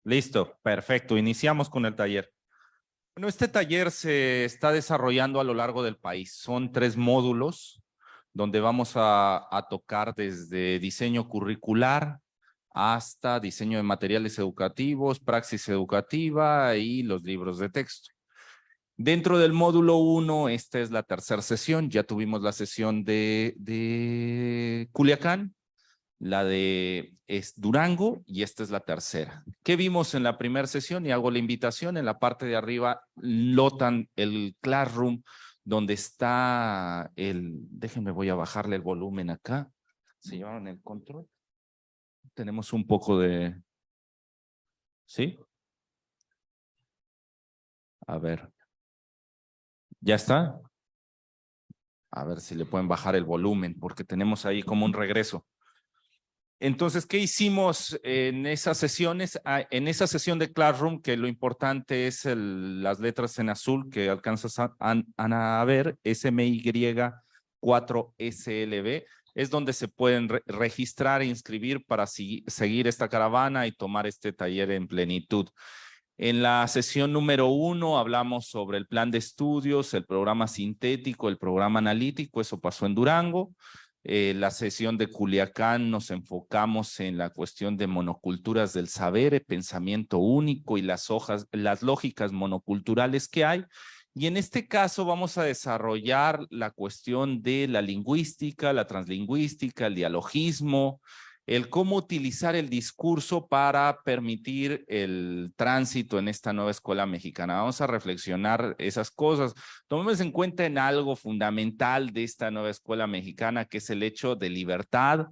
Listo, perfecto. Iniciamos con el taller. Bueno, este taller se está desarrollando a lo largo del país. Son 3 módulos donde vamos a tocar desde diseño curricular hasta diseño de materiales educativos, praxis educativa y los libros de texto. Dentro del módulo 1, esta es la tercera sesión. Ya tuvimos la sesión de Culiacán, la de Durango y esta es la tercera. ¿Qué vimos en la primera sesión? Y hago la invitación en la parte de arriba, lotan el Classroom, donde está déjenme, voy a bajarle el volumen acá. ¿Se llevaron el control? Tenemos un poco de... ¿Sí? A ver. ¿Ya está? A ver si le pueden bajar el volumen, porque tenemos ahí como un regreso. Entonces, ¿qué hicimos en esas sesiones? En esa sesión de Classroom, que lo importante es las letras en azul que alcanzas a ver, SMY4SLB, es donde se pueden registrar e inscribir para seguir esta caravana y tomar este taller en plenitud. En la sesión número 1 hablamos sobre el plan de estudios, el programa sintético, el programa analítico, eso pasó en Durango. La sesión de Culiacán nos enfocamos en la cuestión de monoculturas del saber, el pensamiento único y las lógicas monoculturales que hay. Y en este caso vamos a desarrollar la cuestión de la lingüística, la translingüística, el dialogismo, el cómo utilizar el discurso para permitir el tránsito en esta nueva escuela mexicana. Vamos a reflexionar esas cosas. Tomemos en cuenta en algo fundamental de esta nueva escuela mexicana, que es el hecho de libertad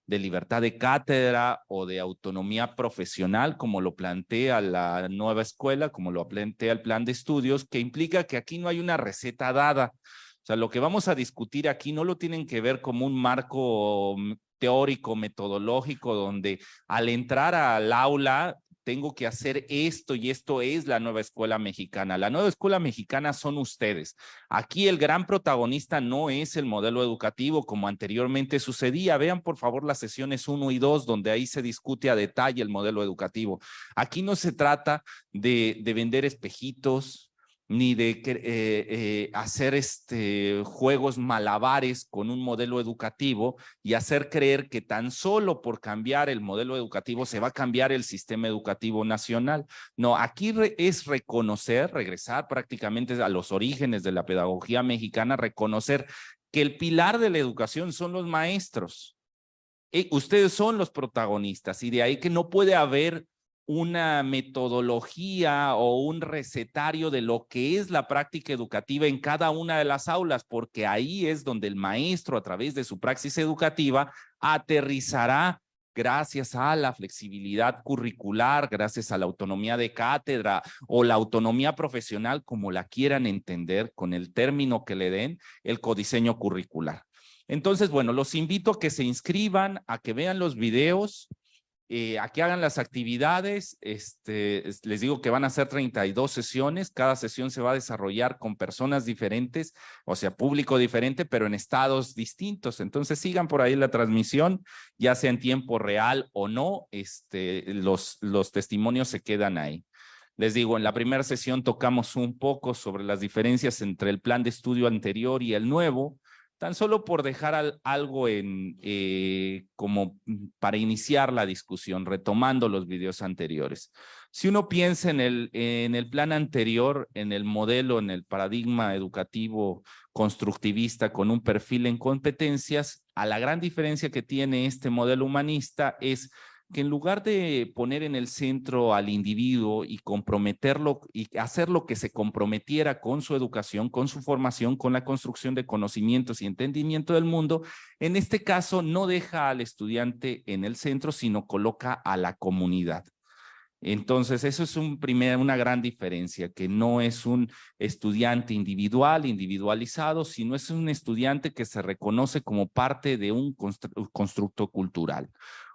de cátedra o de autonomía profesional, como lo plantea la nueva escuela, como lo plantea el plan de estudios, que implica que aquí no hay una receta dada. O sea, lo que vamos a discutir aquí no lo tienen que ver como un marco teórico, metodológico, donde al entrar al aula tengo que hacer esto y esto es la nueva escuela mexicana. La nueva escuela mexicana son ustedes. Aquí el gran protagonista no es el modelo educativo como anteriormente sucedía. Vean por favor las sesiones 1 y 2, donde ahí se discute a detalle el modelo educativo. Aquí no se trata de vender espejitos, ni de hacer juegos malabares con un modelo educativo y hacer creer que tan solo por cambiar el modelo educativo se va a cambiar el sistema educativo nacional. No, aquí es reconocer, regresar prácticamente a los orígenes de la pedagogía mexicana, reconocer que el pilar de la educación son los maestros. Ustedes son los protagonistas y de ahí que no puede haber una metodología o un recetario de lo que es la práctica educativa en cada una de las aulas, porque ahí es donde el maestro, a través de su praxis educativa, aterrizará gracias a la flexibilidad curricular, gracias a la autonomía de cátedra o la autonomía profesional, como la quieran entender, con el término que le den, el codiseño curricular. Entonces, bueno, los invito a que se inscriban, a que vean los videos, a que hagan las actividades. Les digo que van a ser 32 sesiones. Cada sesión se va a desarrollar con personas diferentes, o sea, público diferente, pero en estados distintos. Entonces, sigan por ahí la transmisión, ya sea en tiempo real o no. Los testimonios se quedan ahí. Les digo, en la primera sesión tocamos un poco sobre las diferencias entre el plan de estudio anterior y el nuevo, tan solo por dejar algo como para iniciar la discusión, retomando los videos anteriores. Si uno piensa en el plan anterior, en el modelo, en el paradigma educativo constructivista con un perfil en competencias, a la gran diferencia que tiene este modelo humanista es que en lugar de poner en el centro al individuo y comprometerlo y hacer lo que se comprometiera con su educación, con su formación, con la construcción de conocimientos y entendimiento del mundo, en este caso no deja al estudiante en el centro, sino coloca a la comunidad. Entonces, eso es una gran diferencia, que no es un estudiante individualizado, sino es un estudiante que se reconoce como parte de un constructo cultural.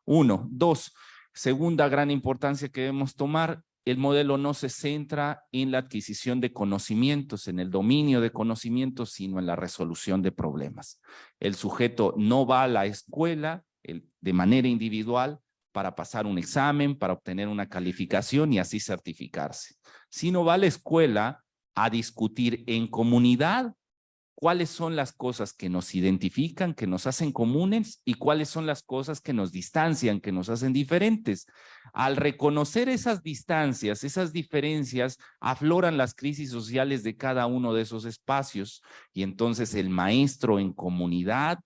1. 2. Segunda gran importancia que debemos tomar, el modelo no se centra en la adquisición de conocimientos, en el dominio de conocimientos, sino en la resolución de problemas. El sujeto no va a la escuela de manera individual para pasar un examen, para obtener una calificación y así certificarse, sino va a la escuela a discutir en comunidad cuáles son las cosas que nos identifican, que nos hacen comunes y cuáles son las cosas que nos distancian, que nos hacen diferentes. Al reconocer esas distancias, esas diferencias, afloran las crisis sociales de cada uno de esos espacios y entonces el maestro en comunidad,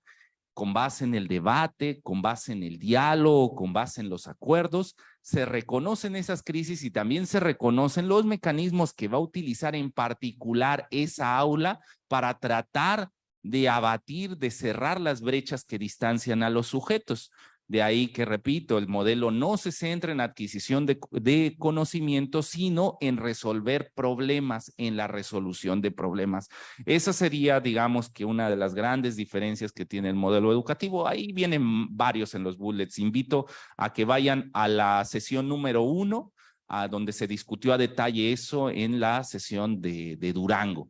con base en el debate, con base en el diálogo, con base en los acuerdos, se reconocen esas crisis y también se reconocen los mecanismos que va a utilizar en particular esa aula para tratar de abatir, de cerrar las brechas que distancian a los sujetos. De ahí que, repito, el modelo no se centra en adquisición de conocimiento, sino en resolver problemas, en la resolución de problemas. Esa sería, digamos, que una de las grandes diferencias que tiene el modelo educativo. Ahí vienen varios en los bullets. Invito a que vayan a la sesión número 1, a donde se discutió a detalle eso en la sesión de Durango.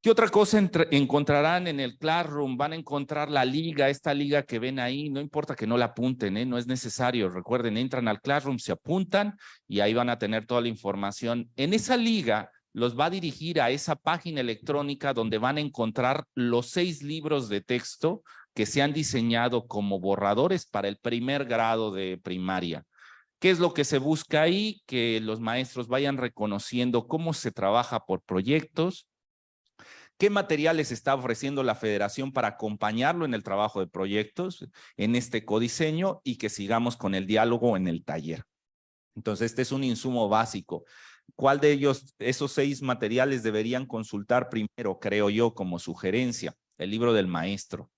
¿Qué otra cosa encontrarán en el Classroom? Van a encontrar la liga, esta liga que ven ahí, no importa que no la apunten, no es necesario. Recuerden, entran al Classroom, se apuntan y ahí van a tener toda la información. En esa liga los va a dirigir a esa página electrónica donde van a encontrar los 6 libros de texto que se han diseñado como borradores para el primer grado de primaria. ¿Qué es lo que se busca ahí? Que los maestros vayan reconociendo cómo se trabaja por proyectos, qué materiales está ofreciendo la federación para acompañarlo en el trabajo de proyectos, en este codiseño, y que sigamos con el diálogo en el taller. Entonces, este es un insumo básico. ¿Cuál de ellos, esos 6 materiales, deberían consultar primero, creo yo, como sugerencia? El libro del maestro.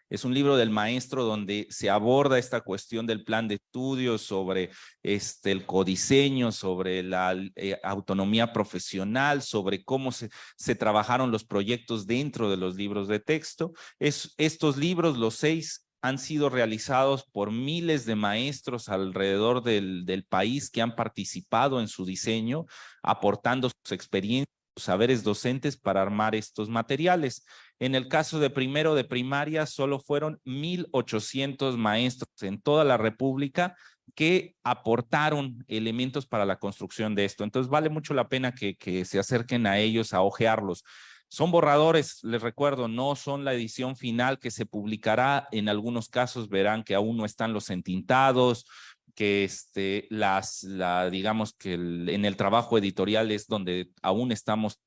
Es un libro del maestro donde se aborda esta cuestión del plan de estudios, sobre el codiseño, sobre la autonomía profesional, sobre cómo se trabajaron los proyectos dentro de los libros de texto. Estos libros, los 6, han sido realizados por miles de maestros alrededor del país que han participado en su diseño, aportando sus experiencias, sus saberes docentes para armar estos materiales. En el caso de primero de primaria, solo fueron 1,800 maestros en toda la República que aportaron elementos para la construcción de esto. Entonces, vale mucho la pena que se acerquen a ellos, a hojearlos. Son borradores, les recuerdo, no son la edición final que se publicará. En algunos casos verán que aún no están los entintados, que digamos que en el trabajo editorial es donde aún estamos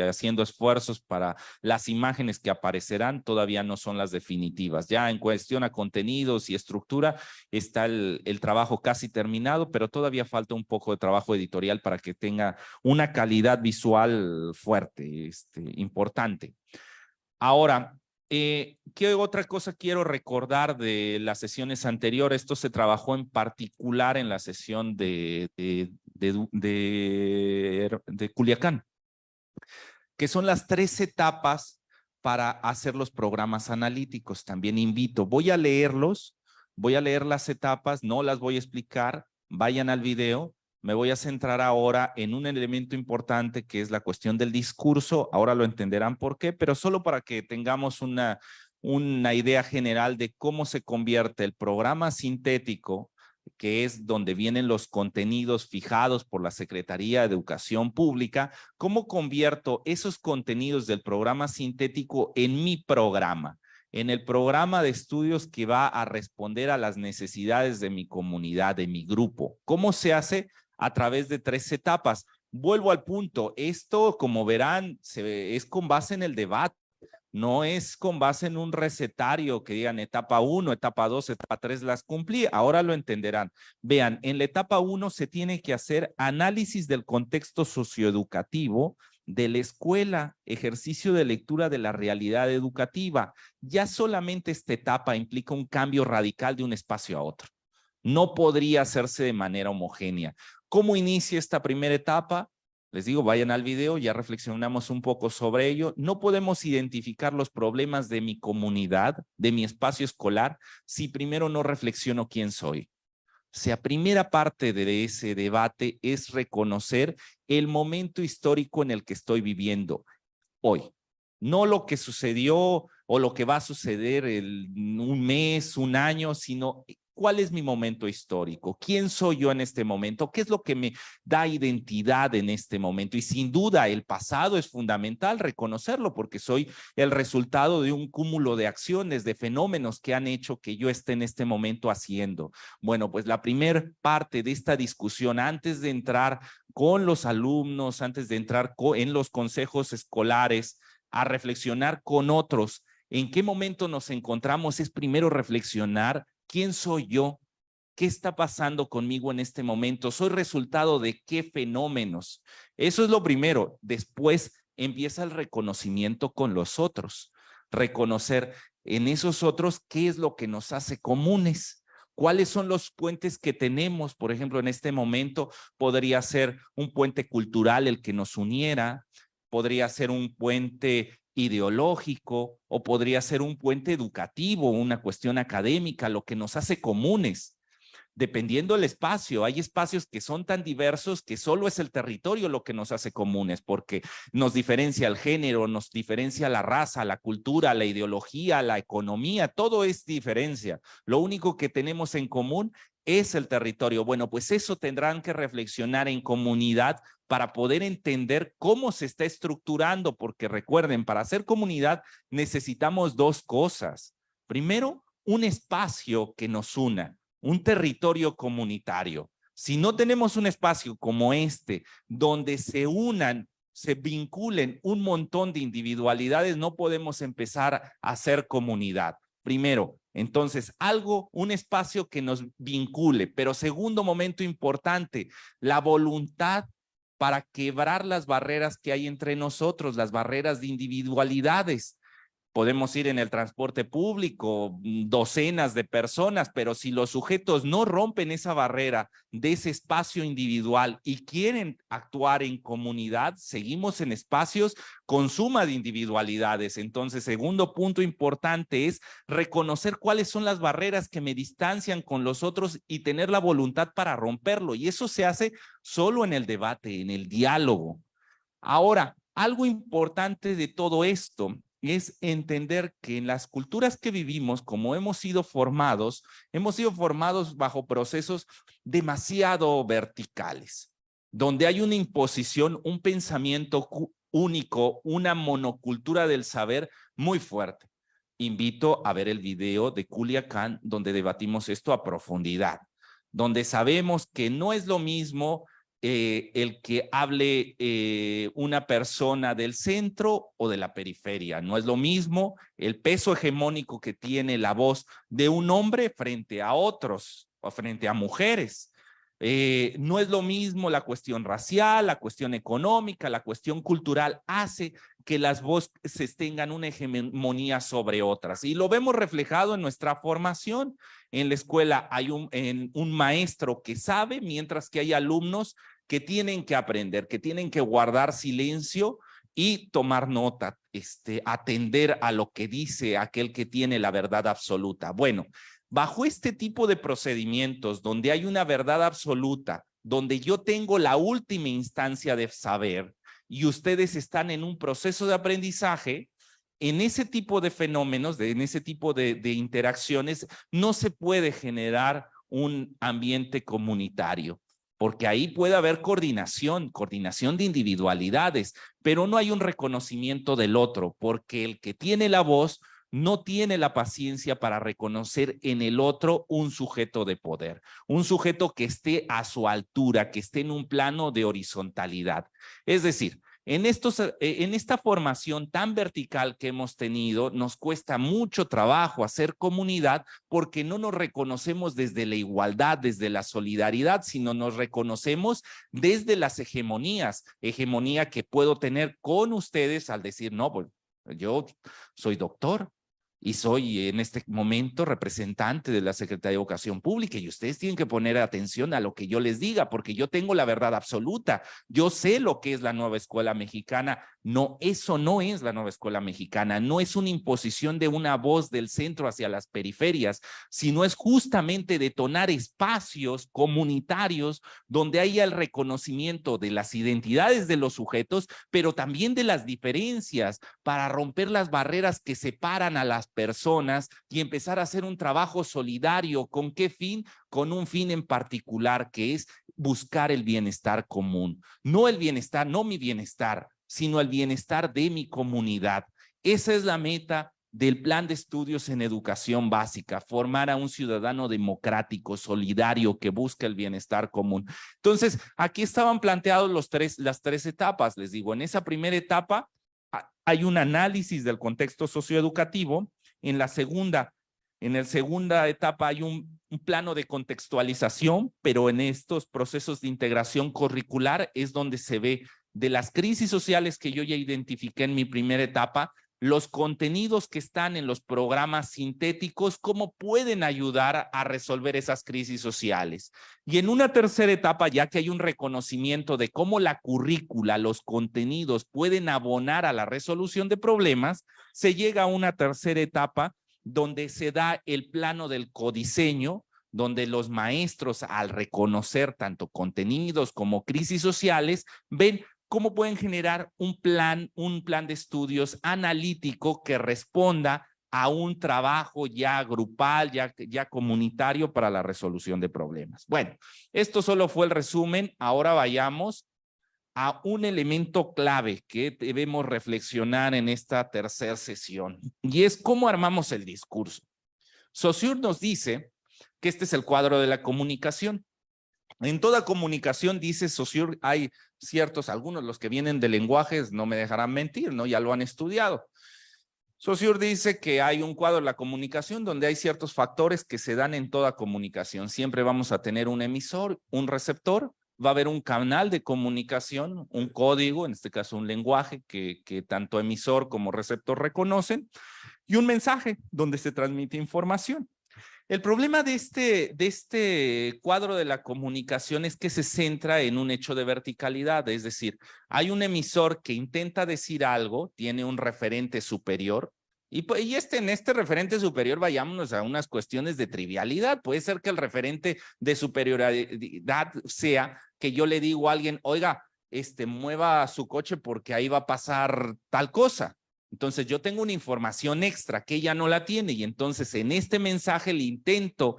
haciendo esfuerzos para las imágenes que aparecerán, todavía no son las definitivas. Ya en cuestión a contenidos y estructura está el trabajo casi terminado, pero todavía falta un poco de trabajo editorial para que tenga una calidad visual fuerte, importante. Ahora, ¿qué otra cosa quiero recordar de las sesiones anteriores? Esto se trabajó en particular en la sesión de Culiacán, que son las 3 etapas para hacer los programas analíticos. También invito, voy a leer las etapas, no las voy a explicar, vayan al video. Me voy a centrar ahora en un elemento importante que es la cuestión del discurso. Ahora lo entenderán por qué, pero solo para que tengamos una idea general de cómo se convierte el programa sintético, que es donde vienen los contenidos fijados por la Secretaría de Educación Pública, cómo convierto esos contenidos del programa sintético en mi programa, en el programa de estudios que va a responder a las necesidades de mi comunidad, de mi grupo. ¿Cómo se hace? A través de 3 etapas. Vuelvo al punto, esto, como verán, es con base en el debate. No es con base en un recetario que digan etapa 1, etapa 2, etapa 3 las cumplí. Ahora lo entenderán. Vean, en la etapa 1 se tiene que hacer análisis del contexto socioeducativo de la escuela, ejercicio de lectura de la realidad educativa. Ya solamente esta etapa implica un cambio radical de un espacio a otro. No podría hacerse de manera homogénea. ¿Cómo inicia esta primera etapa? Les digo, vayan al video, ya reflexionamos un poco sobre ello. No podemos identificar los problemas de mi comunidad, de mi espacio escolar, si primero no reflexiono quién soy. O sea, primera parte de ese debate es reconocer el momento histórico en el que estoy viviendo hoy. No lo que sucedió o lo que va a suceder en un mes, un año, sino ¿Cuál es mi momento histórico? ¿Quién soy yo en este momento? ¿Qué es lo que me da identidad en este momento? Y sin duda el pasado es fundamental reconocerlo porque soy el resultado de un cúmulo de acciones, de fenómenos que han hecho que yo esté en este momento haciendo. Bueno, pues la primera parte de esta discusión, antes de entrar con los alumnos, antes de entrar en los consejos escolares, a reflexionar con otros, ¿en qué momento nos encontramos? Es primero reflexionar. ¿Quién soy yo? ¿Qué está pasando conmigo en este momento? ¿Soy resultado de qué fenómenos? Eso es lo primero. Después empieza el reconocimiento con los otros. Reconocer en esos otros qué es lo que nos hace comunes. ¿Cuáles son los puentes que tenemos? Por ejemplo, en este momento podría ser un puente cultural el que nos uniera, podría ser un puente ideológico o podría ser un puente educativo, una cuestión académica, lo que nos hace comunes. Dependiendo del espacio, hay espacios que son tan diversos que solo es el territorio lo que nos hace comunes, porque nos diferencia el género, nos diferencia la raza, la cultura, la ideología, la economía, todo es diferencia. Lo único que tenemos en común es el territorio. Bueno, pues eso tendrán que reflexionar en comunidad para poder entender cómo se está estructurando, porque recuerden, para hacer comunidad necesitamos dos cosas. Primero, un espacio que nos una, un territorio comunitario. Si no tenemos un espacio como este, donde se unan, se vinculen un montón de individualidades, no podemos empezar a hacer comunidad. Primero, entonces, un espacio que nos vincule, pero segundo momento importante, la voluntad para quebrar las barreras que hay entre nosotros, las barreras de individualidades. Podemos ir en el transporte público, docenas de personas, pero si los sujetos no rompen esa barrera de ese espacio individual y quieren actuar en comunidad, seguimos en espacios con suma de individualidades. Entonces, segundo punto importante es reconocer cuáles son las barreras que me distancian con los otros y tener la voluntad para romperlo. Y eso se hace solo en el debate, en el diálogo. Ahora, algo importante de todo esto es entender que en las culturas que vivimos, como hemos sido formados bajo procesos demasiado verticales, donde hay una imposición, un pensamiento único, una monocultura del saber muy fuerte. Invito a ver el video de Culiacán, donde debatimos esto a profundidad, donde sabemos que no es lo mismo el que hable una persona del centro o de la periferia. No es lo mismo el peso hegemónico que tiene la voz de un hombre frente a otros o frente a mujeres. No es lo mismo la cuestión racial, la cuestión económica, la cuestión cultural hace que las voces tengan una hegemonía sobre otras. Y lo vemos reflejado en nuestra formación. En la escuela hay un maestro que sabe, mientras que hay alumnos que tienen que aprender, que tienen que guardar silencio y tomar nota, atender a lo que dice aquel que tiene la verdad absoluta. Bueno, bajo este tipo de procedimientos donde hay una verdad absoluta, donde yo tengo la última instancia de saber y ustedes están en un proceso de aprendizaje, en ese tipo de fenómenos, en ese tipo de interacciones, no se puede generar un ambiente comunitario, porque ahí puede haber coordinación de individualidades, pero no hay un reconocimiento del otro, porque el que tiene la voz no tiene la paciencia para reconocer en el otro un sujeto de poder, un sujeto que esté a su altura, que esté en un plano de horizontalidad. Es decir, en esta formación tan vertical que hemos tenido, nos cuesta mucho trabajo hacer comunidad porque no nos reconocemos desde la igualdad, desde la solidaridad, sino nos reconocemos desde las hegemonías, hegemonía que puedo tener con ustedes al decir, no, pues yo soy doctor y soy en este momento representante de la Secretaría de Educación Pública y ustedes tienen que poner atención a lo que yo les diga porque yo tengo la verdad absoluta. Yo sé lo que es la nueva escuela mexicana No, eso no es la nueva escuela mexicana, no es una imposición de una voz del centro hacia las periferias, sino es justamente detonar espacios comunitarios donde haya el reconocimiento de las identidades de los sujetos, pero también de las diferencias, para romper las barreras que separan a las personas y empezar a hacer un trabajo solidario. ¿Con qué fin? Con un fin en particular, que es buscar el bienestar común. No el bienestar, no mi bienestar, sino el bienestar de mi comunidad. Esa es la meta del plan de estudios en educación básica, formar a un ciudadano democrático, solidario, que busca el bienestar común. Entonces, aquí estaban planteados las tres etapas. Les digo, en esa primera etapa hay un análisis del contexto socioeducativo. En la segunda etapa hay un plano de contextualización, pero en estos procesos de integración curricular es donde se ve de las crisis sociales que yo ya identifiqué en mi primera etapa, los contenidos que están en los programas sintéticos, cómo pueden ayudar a resolver esas crisis sociales. Y en una tercera etapa, ya que hay un reconocimiento de cómo la currícula, los contenidos pueden abonar a la resolución de problemas, se llega a una tercera etapa donde se da el plano del codiseño, donde los maestros, al reconocer tanto contenidos como crisis sociales, ven cómo pueden generar un plan de estudios analítico que responda a un trabajo ya grupal, ya comunitario para la resolución de problemas. Bueno, esto solo fue el resumen. Ahora vayamos a un elemento clave que debemos reflexionar en esta tercera sesión, y es cómo armamos el discurso. Saussure nos dice que este es el cuadro de la comunicación. En toda comunicación, dice Saussure, hay algunos, los que vienen de lenguajes no me dejarán mentir, ¿no? Ya lo han estudiado. Saussure dice que hay un cuadro de la comunicación donde hay ciertos factores que se dan en toda comunicación. Siempre vamos a tener un emisor, un receptor, va a haber un canal de comunicación, un código, en este caso un lenguaje que tanto emisor como receptor reconocen, y un mensaje donde se transmite información. El problema de este cuadro de la comunicación es que se centra en un hecho de verticalidad, es decir, hay un emisor que intenta decir algo, tiene un referente superior, y en este referente superior vayámonos a unas cuestiones de trivialidad. Puede ser que el referente de superioridad sea que yo le digo a alguien, oiga, mueva su coche porque ahí va a pasar tal cosa. Entonces yo tengo una información extra que ella no la tiene, y entonces en este mensaje le intento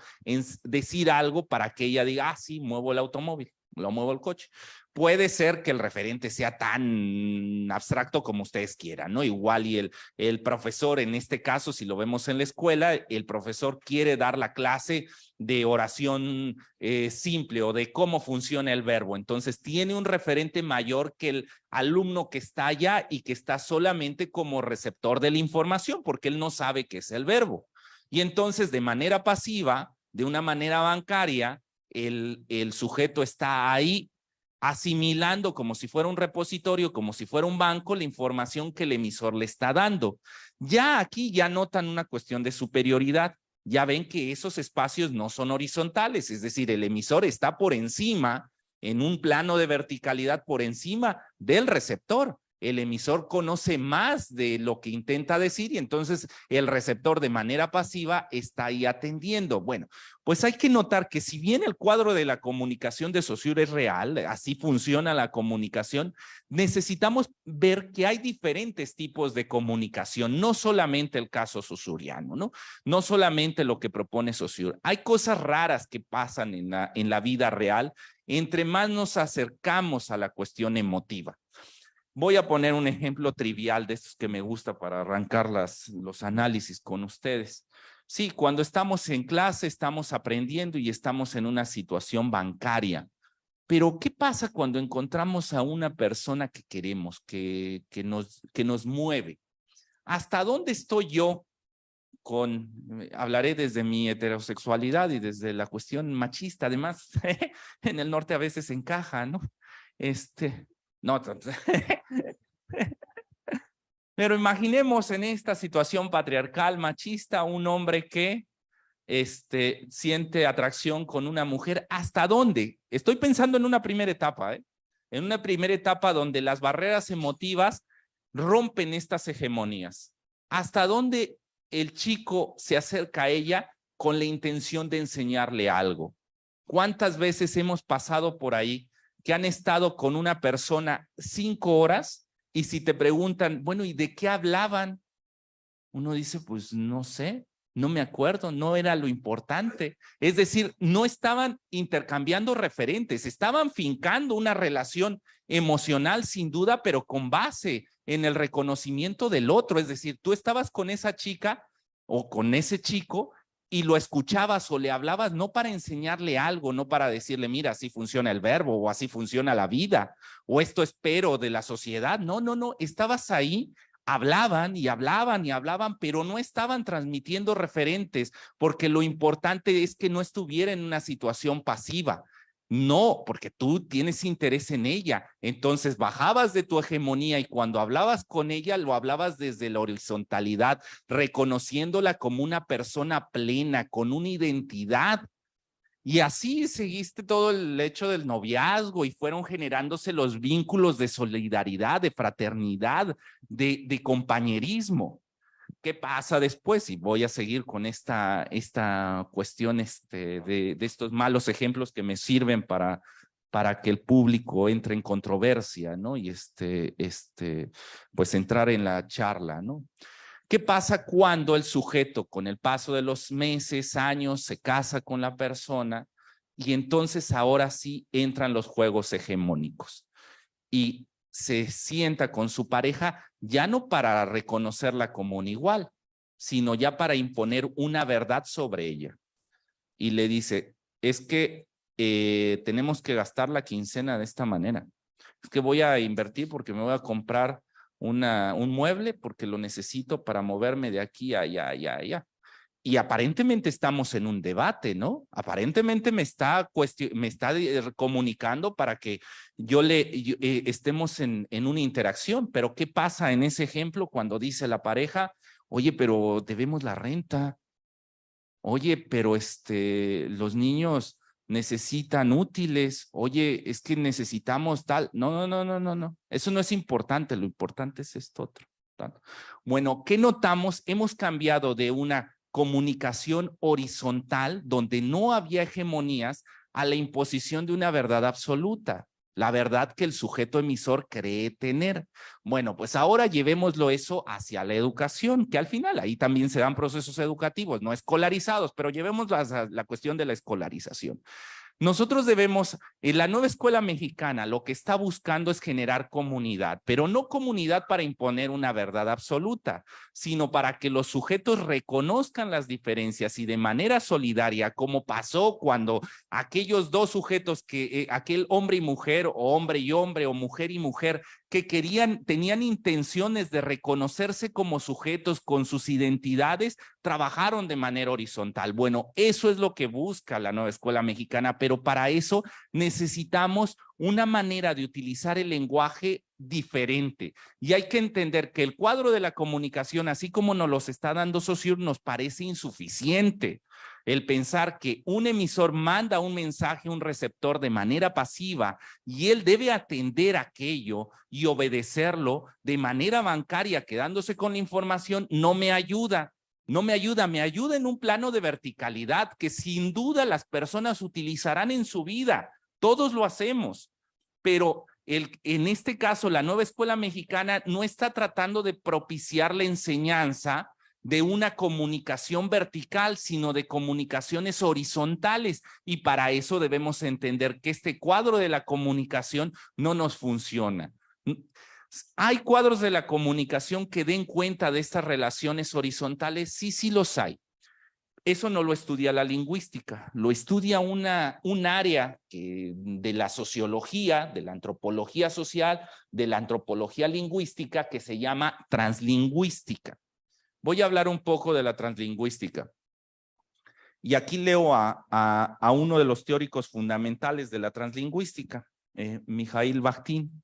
decir algo para que ella diga, sí, muevo el automóvil, lo muevo el coche. Puede ser que el referente sea tan abstracto como ustedes quieran, ¿no? Igual y el profesor, en este caso, si lo vemos en la escuela, el profesor quiere dar la clase de oración simple o de cómo funciona el verbo. Entonces tiene un referente mayor que el alumno que está allá y que está solamente como receptor de la información, porque él no sabe qué es el verbo. Y entonces, de manera pasiva, de una manera bancaria, el sujeto está ahí asimilando como si fuera un repositorio, como si fuera un banco, la información que el emisor le está dando. Ya aquí ya notan una cuestión de superioridad. Ya ven que esos espacios no son horizontales, es decir, el emisor está por encima, en un plano de verticalidad, por encima del receptor. El emisor conoce más de lo que intenta decir, y entonces el receptor de manera pasiva está ahí atendiendo. Bueno, pues hay que notar que si bien el cuadro de la comunicación de Saussure es real, así funciona la comunicación, necesitamos ver que hay diferentes tipos de comunicación, no solamente el caso saussuriano, ¿no? No solamente lo que propone Saussure. Hay cosas raras que pasan en la vida real entre más nos acercamos a la cuestión emotiva. Voy a poner un ejemplo trivial de estos que me gusta para arrancar los análisis con ustedes. Sí, cuando estamos en clase, estamos aprendiendo y estamos en una situación bancaria. Pero, ¿qué pasa cuando encontramos a una persona que queremos, que nos mueve? ¿Hasta dónde estoy yo hablaré desde mi heterosexualidad y desde la cuestión machista? Además, en el norte a veces encaja, ¿no? No, pero imaginemos en esta situación patriarcal, machista, un hombre que siente atracción con una mujer. ¿Hasta dónde? Estoy pensando en una primera etapa, en una primera etapa donde las barreras emotivas rompen estas hegemonías. ¿Hasta dónde el chico se acerca a ella con la intención de enseñarle algo? ¿Cuántas veces hemos pasado por ahí que han estado con una persona 5 horas y si te preguntan, bueno, ¿y de qué hablaban? Uno dice, pues no sé, no me acuerdo, no era lo importante. Es decir, no estaban intercambiando referentes, estaban fincando una relación emocional sin duda, pero con base en el reconocimiento del otro. Es decir, tú estabas con esa chica o con ese chico y lo escuchabas o le hablabas no para enseñarle algo, no para decirle, mira, así funciona el verbo o así funciona la vida o esto espero de la sociedad. No, no, no, estabas ahí, hablaban y hablaban y hablaban, pero no estaban transmitiendo referentes, porque lo importante es que no estuviera en una situación pasiva. No, porque tú tienes interés en ella. Entonces bajabas de tu hegemonía y cuando hablabas con ella, lo hablabas desde la horizontalidad, reconociéndola como una persona plena, con una identidad. Y así seguiste todo el hecho del noviazgo y fueron generándose los vínculos de solidaridad, de fraternidad, de compañerismo. ¿Qué pasa después? Y voy a seguir con esta cuestión de estos malos ejemplos que me sirven para que el público entre en controversia, ¿no? Y pues entrar en la charla, ¿no? ¿Qué pasa cuando el sujeto, con el paso de los meses, años, se casa con la persona y entonces ahora sí entran los juegos hegemónicos y se sienta con su pareja ya no para reconocerla como un igual, sino ya para imponer una verdad sobre ella? Y le dice, es que tenemos que gastar la quincena de esta manera. Es que voy a invertir porque me voy a comprar un mueble porque lo necesito para moverme de aquí a allá, allá, allá. Y aparentemente estamos en un debate, ¿no? Aparentemente me está comunicando para que estemos en una interacción. Pero ¿qué pasa en ese ejemplo cuando dice la pareja, oye, pero debemos la renta? Oye, pero los niños necesitan útiles. Oye, es que necesitamos tal. No, no, no, no, no, no. Eso no es importante. Lo importante es esto otro. Bueno, ¿qué notamos? Hemos cambiado de una comunicación horizontal donde no había hegemonías a la imposición de una verdad absoluta, la verdad que el sujeto emisor cree tener. Bueno, pues ahora llevémoslo eso hacia la educación, que al final ahí también se dan procesos educativos, no escolarizados, pero llevemos la cuestión de la escolarización. Nosotros debemos, en la nueva escuela mexicana, lo que está buscando es generar comunidad, pero no comunidad para imponer una verdad absoluta, sino para que los sujetos reconozcan las diferencias y de manera solidaria, como pasó cuando aquellos dos sujetos, aquel hombre y mujer, o hombre y hombre, o mujer y mujer, que tenían intenciones de reconocerse como sujetos con sus identidades, trabajaron de manera horizontal. Bueno, eso es lo que busca la nueva escuela mexicana, pero para eso necesitamos una manera de utilizar el lenguaje diferente. Y hay que entender que el cuadro de la comunicación, así como nos los está dando Saussure, nos parece insuficiente. El pensar que un emisor manda un mensaje a un receptor de manera pasiva y él debe atender aquello y obedecerlo de manera bancaria, quedándose con la información, no me ayuda. No me ayuda, me ayuda en un plano de verticalidad que sin duda las personas utilizarán en su vida. Todos lo hacemos, pero en este caso la nueva escuela mexicana no está tratando de propiciar la enseñanza de una comunicación vertical, sino de comunicaciones horizontales. Y para eso debemos entender que este cuadro de la comunicación no nos funciona. ¿Hay cuadros de la comunicación que den cuenta de estas relaciones horizontales? Sí, sí los hay. Eso no lo estudia la lingüística, lo estudia un área de la sociología, de la antropología social, de la antropología lingüística que se llama translingüística. Voy a hablar un poco de la translingüística. Y aquí leo a uno de los teóricos fundamentales de la translingüística, Mikhail Bakhtin.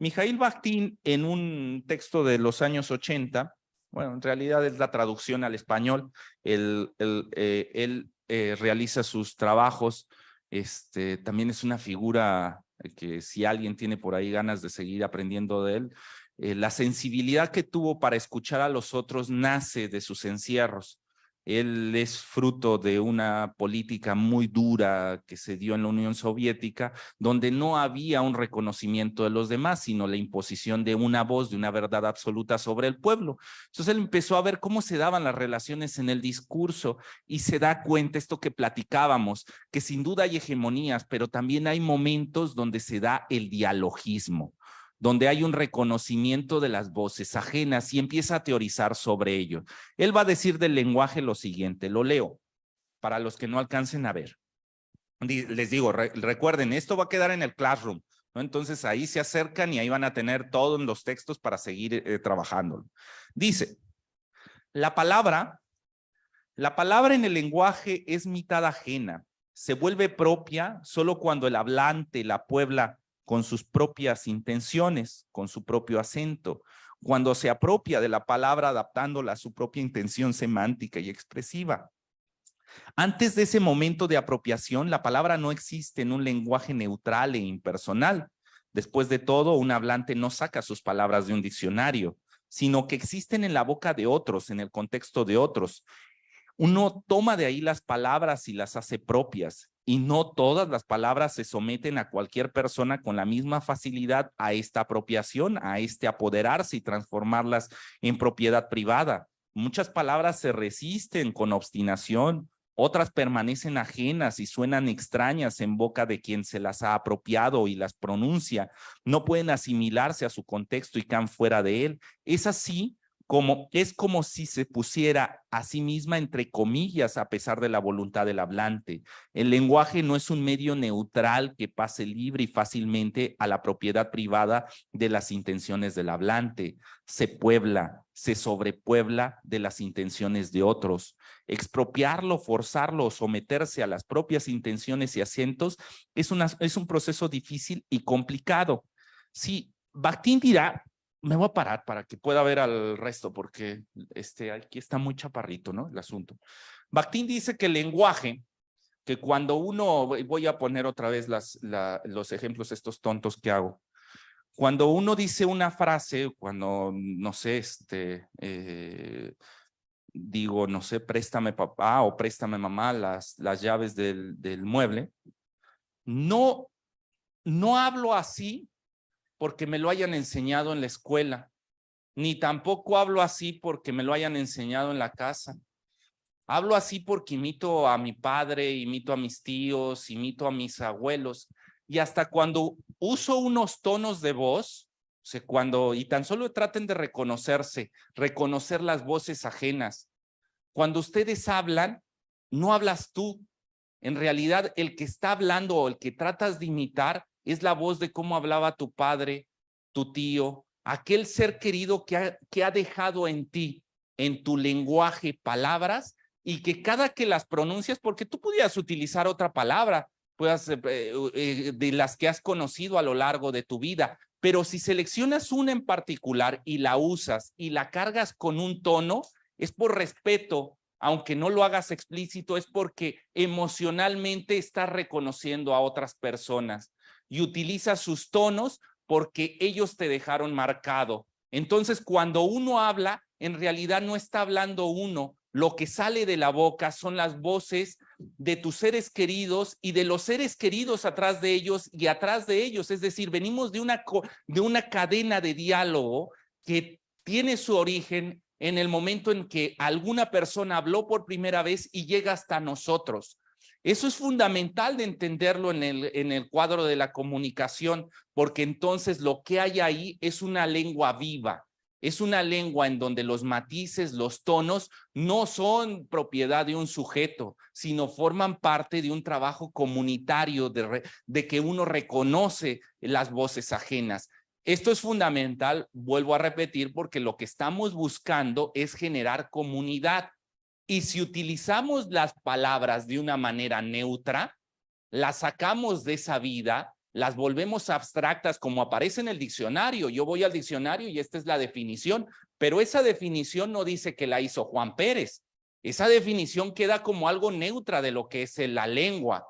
Mikhail Bakhtin, en un texto de los años 80, bueno, en realidad es la traducción al español, él realiza sus trabajos, también es una figura que si alguien tiene por ahí ganas de seguir aprendiendo de él, la sensibilidad que tuvo para escuchar a los otros nace de sus encierros. Él es fruto de una política muy dura que se dio en la Unión Soviética, donde no había un reconocimiento de los demás, sino la imposición de una voz, de una verdad absoluta sobre el pueblo. Entonces él empezó a ver cómo se daban las relaciones en el discurso y se da cuenta, esto que platicábamos, que sin duda hay hegemonías, pero también hay momentos donde se da el dialogismo, donde hay un reconocimiento de las voces ajenas y empieza a teorizar sobre ello. Él va a decir del lenguaje lo siguiente, lo leo, para los que no alcancen a ver. Les digo, recuerden, esto va a quedar en el Classroom, ¿no? Entonces ahí se acercan y ahí van a tener todos los textos para seguir trabajándolo. Dice, la palabra en el lenguaje es mitad ajena, se vuelve propia solo cuando el hablante la puebla con sus propias intenciones, con su propio acento, cuando se apropia de la palabra adaptándola a su propia intención semántica y expresiva. Antes de ese momento de apropiación, la palabra no existe en un lenguaje neutral e impersonal. Después de todo, un hablante no saca sus palabras de un diccionario, sino que existen en la boca de otros, en el contexto de otros. Uno toma de ahí las palabras y las hace propias, y no todas las palabras se someten a cualquier persona con la misma facilidad a esta apropiación, a este apoderarse y transformarlas en propiedad privada. Muchas palabras se resisten con obstinación, otras permanecen ajenas y suenan extrañas en boca de quien se las ha apropiado y las pronuncia. No pueden asimilarse a su contexto y quedan fuera de él. Es así es como si se pusiera a sí misma entre comillas a pesar de la voluntad del hablante. El lenguaje no es un medio neutral que pase libre y fácilmente a la propiedad privada de las intenciones del hablante. Se puebla, se sobrepuebla de las intenciones de otros. Expropiarlo, forzarlo o someterse a las propias intenciones y acentos es un proceso difícil y complicado. Sí, Bakhtin dirá, me voy a parar para que pueda ver al resto, porque aquí está muy chaparrito, ¿no? El asunto. Bakhtin dice que el lenguaje, que cuando uno, voy a poner otra vez los ejemplos estos tontos que hago. Cuando uno dice una frase, cuando, no sé, digo, no sé, préstame papá o préstame mamá las llaves del mueble, no hablo así porque me lo hayan enseñado en la escuela, ni tampoco hablo así porque me lo hayan enseñado en la casa. Hablo así porque imito a mi padre, imito a mis tíos, imito a mis abuelos. Y hasta cuando uso unos tonos de voz, o sea, y tan solo traten de reconocer las voces ajenas. Cuando ustedes hablan, no hablas tú. En realidad, el que está hablando o el que tratas de imitar es la voz de cómo hablaba tu padre, tu tío, aquel ser querido que ha dejado en ti, en tu lenguaje, palabras, y que cada que las pronuncias, porque tú pudieras utilizar otra palabra, de las que has conocido a lo largo de tu vida, pero si seleccionas una en particular y la usas y la cargas con un tono, es por respeto, aunque no lo hagas explícito, es porque emocionalmente estás reconociendo a otras personas y utilizas sus tonos porque ellos te dejaron marcado. Entonces, cuando uno habla, en realidad no está hablando uno. Lo que sale de la boca son las voces de tus seres queridos y de los seres queridos atrás de ellos y atrás de ellos. Es decir, venimos de una cadena de diálogo que tiene su origen en el momento en que alguna persona habló por primera vez y llega hasta nosotros. Eso es fundamental de entenderlo en el cuadro de la comunicación, porque entonces lo que hay ahí es una lengua viva, es una lengua en donde los matices, los tonos no son propiedad de un sujeto, sino forman parte de un trabajo comunitario de que uno reconoce las voces ajenas. Esto es fundamental, vuelvo a repetir, porque lo que estamos buscando es generar comunidad. Y si utilizamos las palabras de una manera neutra, las sacamos de esa vida, las volvemos abstractas como aparece en el diccionario. Yo voy al diccionario y esta es la definición, pero esa definición no dice que la hizo Juan Pérez. Esa definición queda como algo neutra de lo que es la lengua.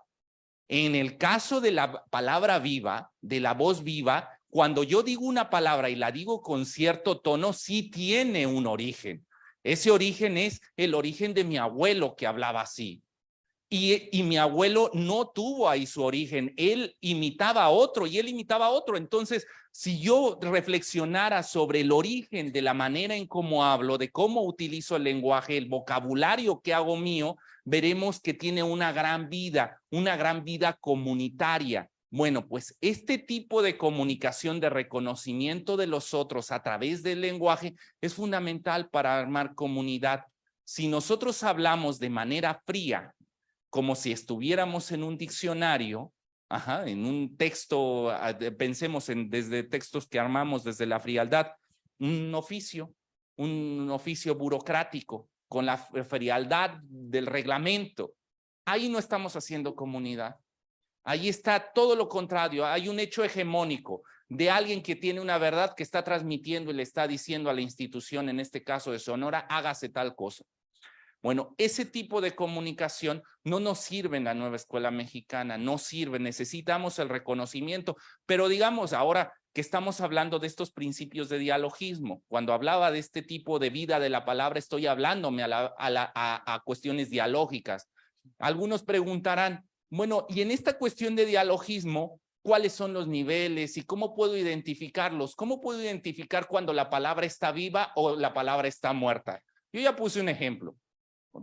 En el caso de la palabra viva, de la voz viva, Cuando yo digo una palabra y la digo con cierto tono, sí tiene un origen. Ese origen es el origen de mi abuelo que hablaba así. Y mi abuelo no tuvo ahí su origen, él imitaba a otro y él imitaba a otro. Entonces, si yo reflexionara sobre el origen de la manera en cómo hablo, de cómo utilizo el lenguaje, el vocabulario que hago mío, veremos que tiene una gran vida comunitaria. Bueno, pues este tipo de comunicación, de reconocimiento de los otros a través del lenguaje es fundamental para armar comunidad. Si nosotros hablamos de manera fría, como si estuviéramos en un diccionario, en un texto, pensemos desde textos que armamos desde la frialdad, un oficio burocrático, con la frialdad del reglamento. Ahí no estamos haciendo comunidad. Ahí está todo lo contrario, hay un hecho hegemónico de alguien que tiene una verdad que está transmitiendo y le está diciendo a la institución, en este caso de Sonora, hágase tal cosa. Bueno, ese tipo de comunicación no nos sirve en la nueva escuela mexicana, no sirve, necesitamos el reconocimiento, pero digamos ahora que estamos hablando de estos principios de dialogismo, cuando hablaba de este tipo de vida de la palabra, estoy hablándome a cuestiones dialógicas. Algunos preguntarán, bueno, y en esta cuestión de dialogismo, ¿cuáles son los niveles y cómo puedo identificarlos? ¿Cómo puedo identificar cuando la palabra está viva o la palabra está muerta? Yo ya puse un ejemplo.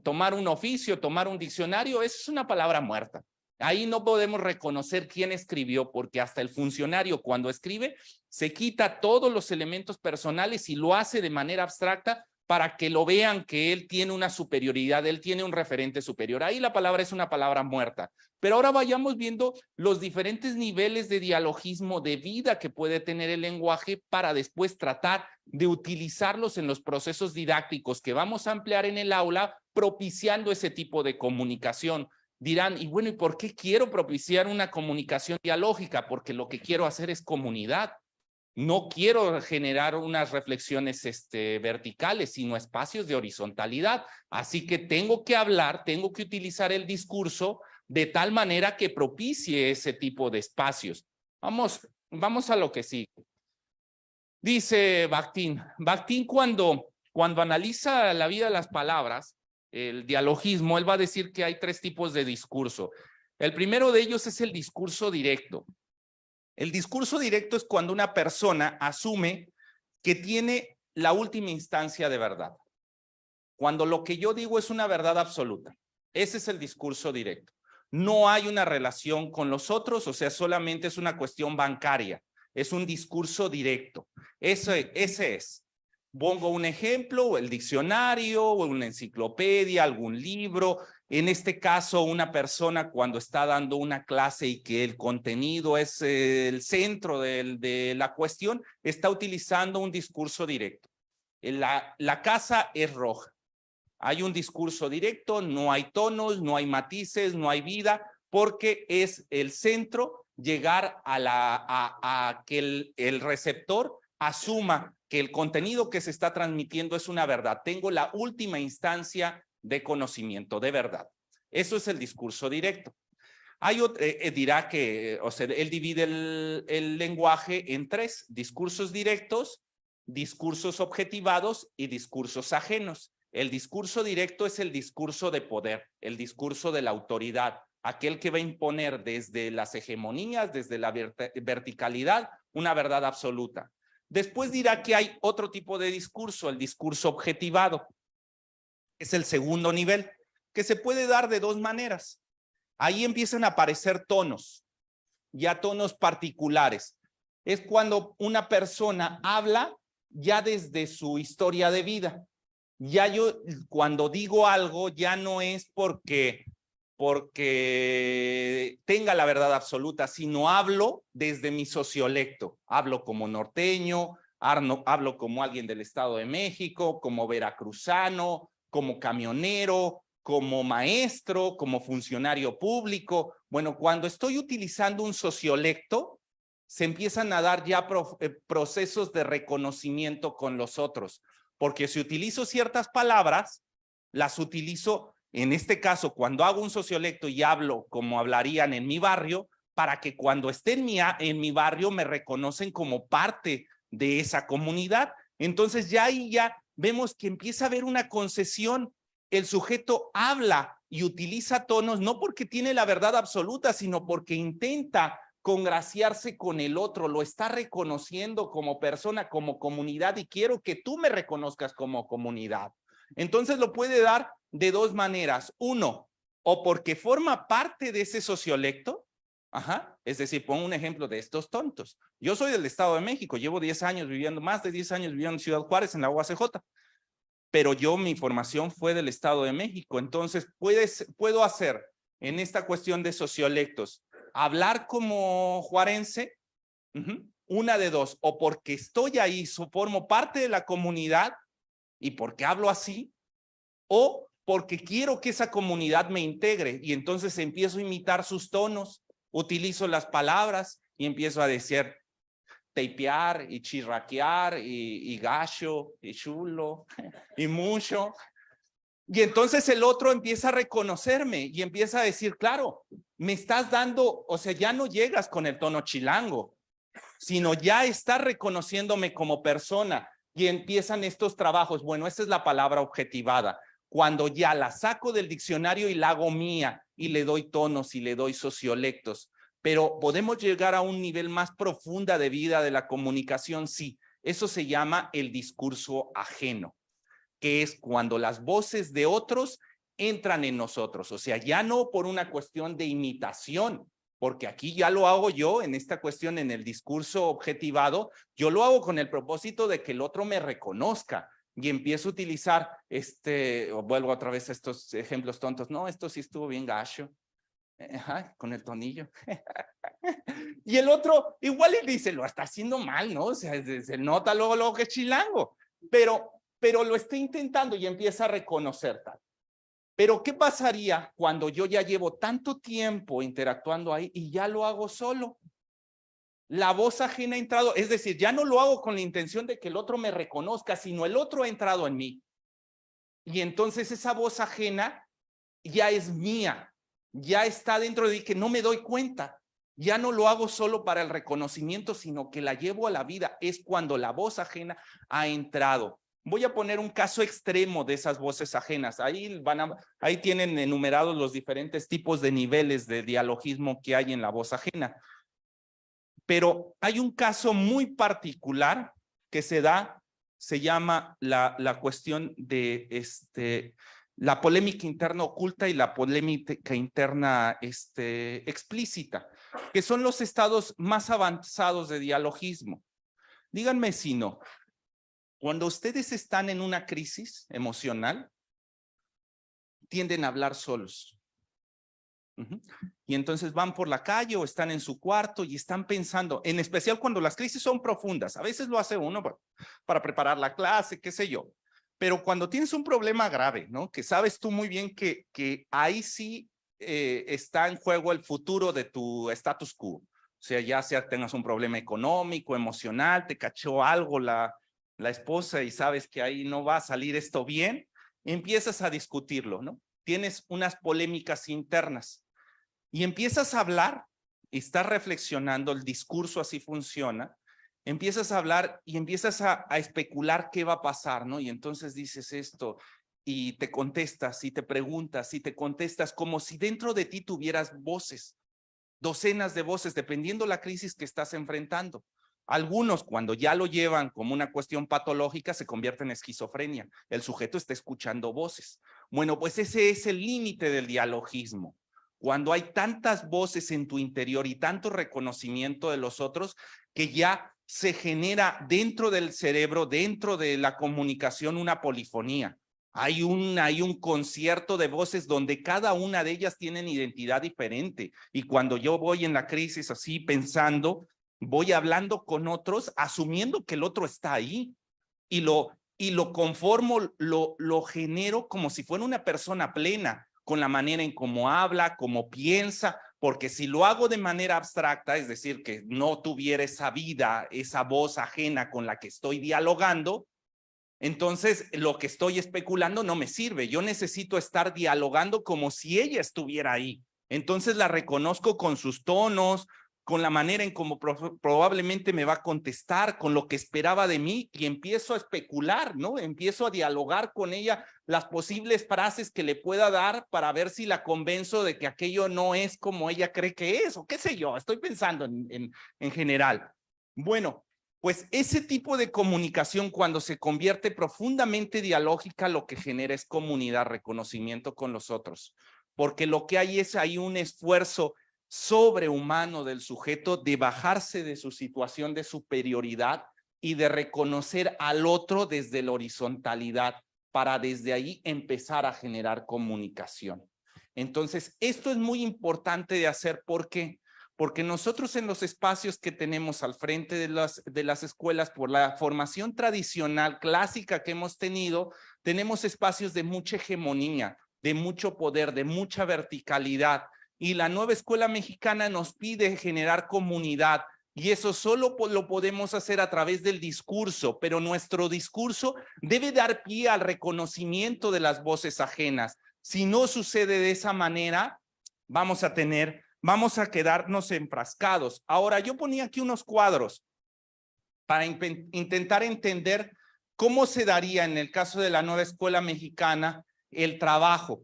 Tomar un oficio, tomar un diccionario, eso es una palabra muerta. Ahí no podemos reconocer quién escribió, porque hasta el funcionario cuando escribe se quita todos los elementos personales y lo hace de manera abstracta para que lo vean que él tiene una superioridad, él tiene un referente superior. Ahí la palabra es una palabra muerta. Pero ahora vayamos viendo los diferentes niveles de dialogismo, de vida que puede tener el lenguaje para después tratar de utilizarlos en los procesos didácticos que vamos a emplear en el aula, propiciando ese tipo de comunicación. Dirán, y bueno, ¿y por qué quiero propiciar una comunicación dialógica? Porque lo que quiero hacer es comunidad. No quiero generar unas reflexiones verticales, sino espacios de horizontalidad. Así que tengo que hablar, tengo que utilizar el discurso de tal manera que propicie ese tipo de espacios. Vamos a lo que sigue. Dice Bakhtin. Bakhtin cuando analiza la vida de las palabras, el dialogismo, él va a decir que hay tres tipos de discurso. El primero de ellos es el discurso directo. El discurso directo es cuando una persona asume que tiene la última instancia de verdad. Cuando lo que yo digo es una verdad absoluta. Ese es el discurso directo. No hay una relación con los otros, o sea, solamente es una cuestión bancaria. Es un discurso directo. Ese es. Pongo un ejemplo, el diccionario, o una enciclopedia, algún libro. En este caso, una persona cuando está dando una clase y que el contenido es el centro de la cuestión, está utilizando un discurso directo. La casa es roja. Hay un discurso directo, no hay tonos, no hay matices, no hay vida, porque es el centro llegar a que el receptor asuma que el contenido que se está transmitiendo es una verdad. Tengo la última instancia de conocimiento, de verdad. Eso es el discurso directo. Hay otro, dirá que, o sea, él divide el lenguaje en tres: discursos directos, discursos objetivados y discursos ajenos. El discurso directo es el discurso de poder, el discurso de la autoridad, aquel que va a imponer desde las hegemonías, desde la verticalidad, una verdad absoluta. Después dirá que hay otro tipo de discurso, el discurso objetivado. Es el segundo nivel, que se puede dar de dos maneras. Ahí empiezan a aparecer tonos, ya tonos particulares. Es cuando una persona habla ya desde su historia de vida. Ya yo cuando digo algo ya no es porque tenga la verdad absoluta, sino hablo desde mi sociolecto. Hablo como norteño, hablo como alguien del Estado de México, como veracruzano, como camionero, como maestro, como funcionario público. Bueno, cuando estoy utilizando un sociolecto, se empiezan a dar ya procesos de reconocimiento con los otros. Porque si utilizo ciertas palabras, las utilizo, en este caso, cuando hago un sociolecto y hablo como hablarían en mi barrio, para que cuando esté en mi barrio me reconocen como parte de esa comunidad. Entonces ya ahí ya vemos que empieza a haber una concesión. El sujeto habla y utiliza tonos no porque tiene la verdad absoluta, sino porque intenta congraciarse con el otro, lo está reconociendo como persona, como comunidad, y quiero que tú me reconozcas como comunidad. Entonces lo puede dar de dos maneras. Uno, o porque forma parte de ese sociolecto. Ajá. Es decir, pongo un ejemplo de estos tontos. Yo soy del Estado de México, llevo 10 años viviendo, más de 10 años viviendo en Ciudad Juárez, en la UACJ, pero mi formación fue del Estado de México. Entonces puedo hacer en esta cuestión de sociolectos, hablar como juarense, una de dos, o porque estoy ahí, formo parte de la comunidad y porque hablo así, o porque quiero que esa comunidad me integre y entonces empiezo a imitar sus tonos, utilizo las palabras y empiezo a decir teipear y chirraquear y gacho y chulo y mucho. Y entonces el otro empieza a reconocerme y empieza a decir, claro, me estás dando, o sea, ya no llegas con el tono chilango, sino ya estás reconociéndome como persona. Y empiezan estos trabajos. Bueno, esa es la palabra objetivada. Cuando ya la saco del diccionario y la hago mía y le doy tonos y le doy sociolectos. Pero podemos llegar a un nivel más profunda de vida de la comunicación, sí. Eso se llama el discurso ajeno, que es cuando las voces de otros entran en nosotros. O sea, ya no por una cuestión de imitación, porque aquí ya lo hago yo en esta cuestión, en el discurso objetivado, yo lo hago con el propósito de que el otro me reconozca y empiezo a utilizar, vuelvo otra vez a estos ejemplos tontos, no, esto sí estuvo bien gacho, ajá, con el tonillo. Y el otro igual le dice, lo está haciendo mal, ¿no? O sea, se nota luego que es chilango, pero lo está intentando y empieza a reconocer tal. Pero ¿qué pasaría cuando yo ya llevo tanto tiempo interactuando ahí y ya lo hago solo? La voz ajena ha entrado, es decir, ya no lo hago con la intención de que el otro me reconozca, sino el otro ha entrado en mí. Y entonces esa voz ajena ya es mía, ya está dentro de mí, que no me doy cuenta. Ya no lo hago solo para el reconocimiento, sino que la llevo a la vida. Es cuando la voz ajena ha entrado. Voy a poner un caso extremo de esas voces ajenas. Ahí tienen enumerados los diferentes tipos de niveles de dialogismo que hay en la voz ajena. Pero hay un caso muy particular que se llama la cuestión de la polémica interna oculta y la polémica interna explícita, que son los estados más avanzados de dialogismo. Díganme si no. Cuando ustedes están en una crisis emocional, tienden a hablar solos. Y entonces van por la calle o están en su cuarto y están pensando, en especial cuando las crisis son profundas. A veces lo hace uno para preparar la clase, qué sé yo. Pero cuando tienes un problema grave, ¿no? Que sabes tú muy bien que ahí sí está en juego el futuro de tu status quo. O sea, ya sea tengas un problema económico, emocional, te cachó algo la esposa y sabes que ahí no va a salir esto bien, empiezas a discutirlo, ¿no? Tienes unas polémicas internas y empiezas a hablar y estás reflexionando, el discurso así funciona, empiezas a hablar y empiezas a especular qué va a pasar, ¿no? Y entonces dices esto y te contestas y te preguntas y te contestas como si dentro de ti tuvieras voces, docenas de voces, dependiendo la crisis que estás enfrentando. Algunos, cuando ya lo llevan como una cuestión patológica, se convierten en esquizofrenia. El sujeto está escuchando voces. Bueno, pues ese es el límite del dialogismo. Cuando hay tantas voces en tu interior y tanto reconocimiento de los otros, que ya se genera dentro del cerebro, dentro de la comunicación, una polifonía. Hay un concierto de voces donde cada una de ellas tienen identidad diferente. Y cuando yo voy en la crisis así pensando, voy hablando con otros, asumiendo que el otro está ahí. Y lo conformo, lo genero como si fuera una persona plena, con la manera en cómo habla, cómo piensa, porque si lo hago de manera abstracta, es decir, que no tuviera esa vida, esa voz ajena con la que estoy dialogando, entonces lo que estoy especulando no me sirve. Yo necesito estar dialogando como si ella estuviera ahí. Entonces la reconozco con sus tonos, con la manera en cómo probablemente me va a contestar, con lo que esperaba de mí, y empiezo a especular, ¿no? Empiezo a dialogar con ella las posibles frases que le pueda dar para ver si la convenzo de que aquello no es como ella cree que es, o qué sé yo, estoy pensando en general. Bueno, pues ese tipo de comunicación, cuando se convierte profundamente dialógica, lo que genera es comunidad, reconocimiento con los otros, porque lo que hay es ahí un esfuerzo sobrehumano del sujeto de bajarse de su situación de superioridad y de reconocer al otro desde la horizontalidad para desde ahí empezar a generar comunicación. Entonces, esto es muy importante de hacer. ¿Por qué? Porque nosotros en los espacios que tenemos al frente de las escuelas, por la formación tradicional, clásica que hemos tenido, tenemos espacios de mucha hegemonía, de mucho poder, de mucha verticalidad. Y la nueva escuela mexicana nos pide generar comunidad, y eso solo lo podemos hacer a través del discurso, pero nuestro discurso debe dar pie al reconocimiento de las voces ajenas. Si no sucede de esa manera, vamos a quedarnos enfrascados. Ahora, yo ponía aquí unos cuadros para intentar entender cómo se daría en el caso de la nueva escuela mexicana el trabajo.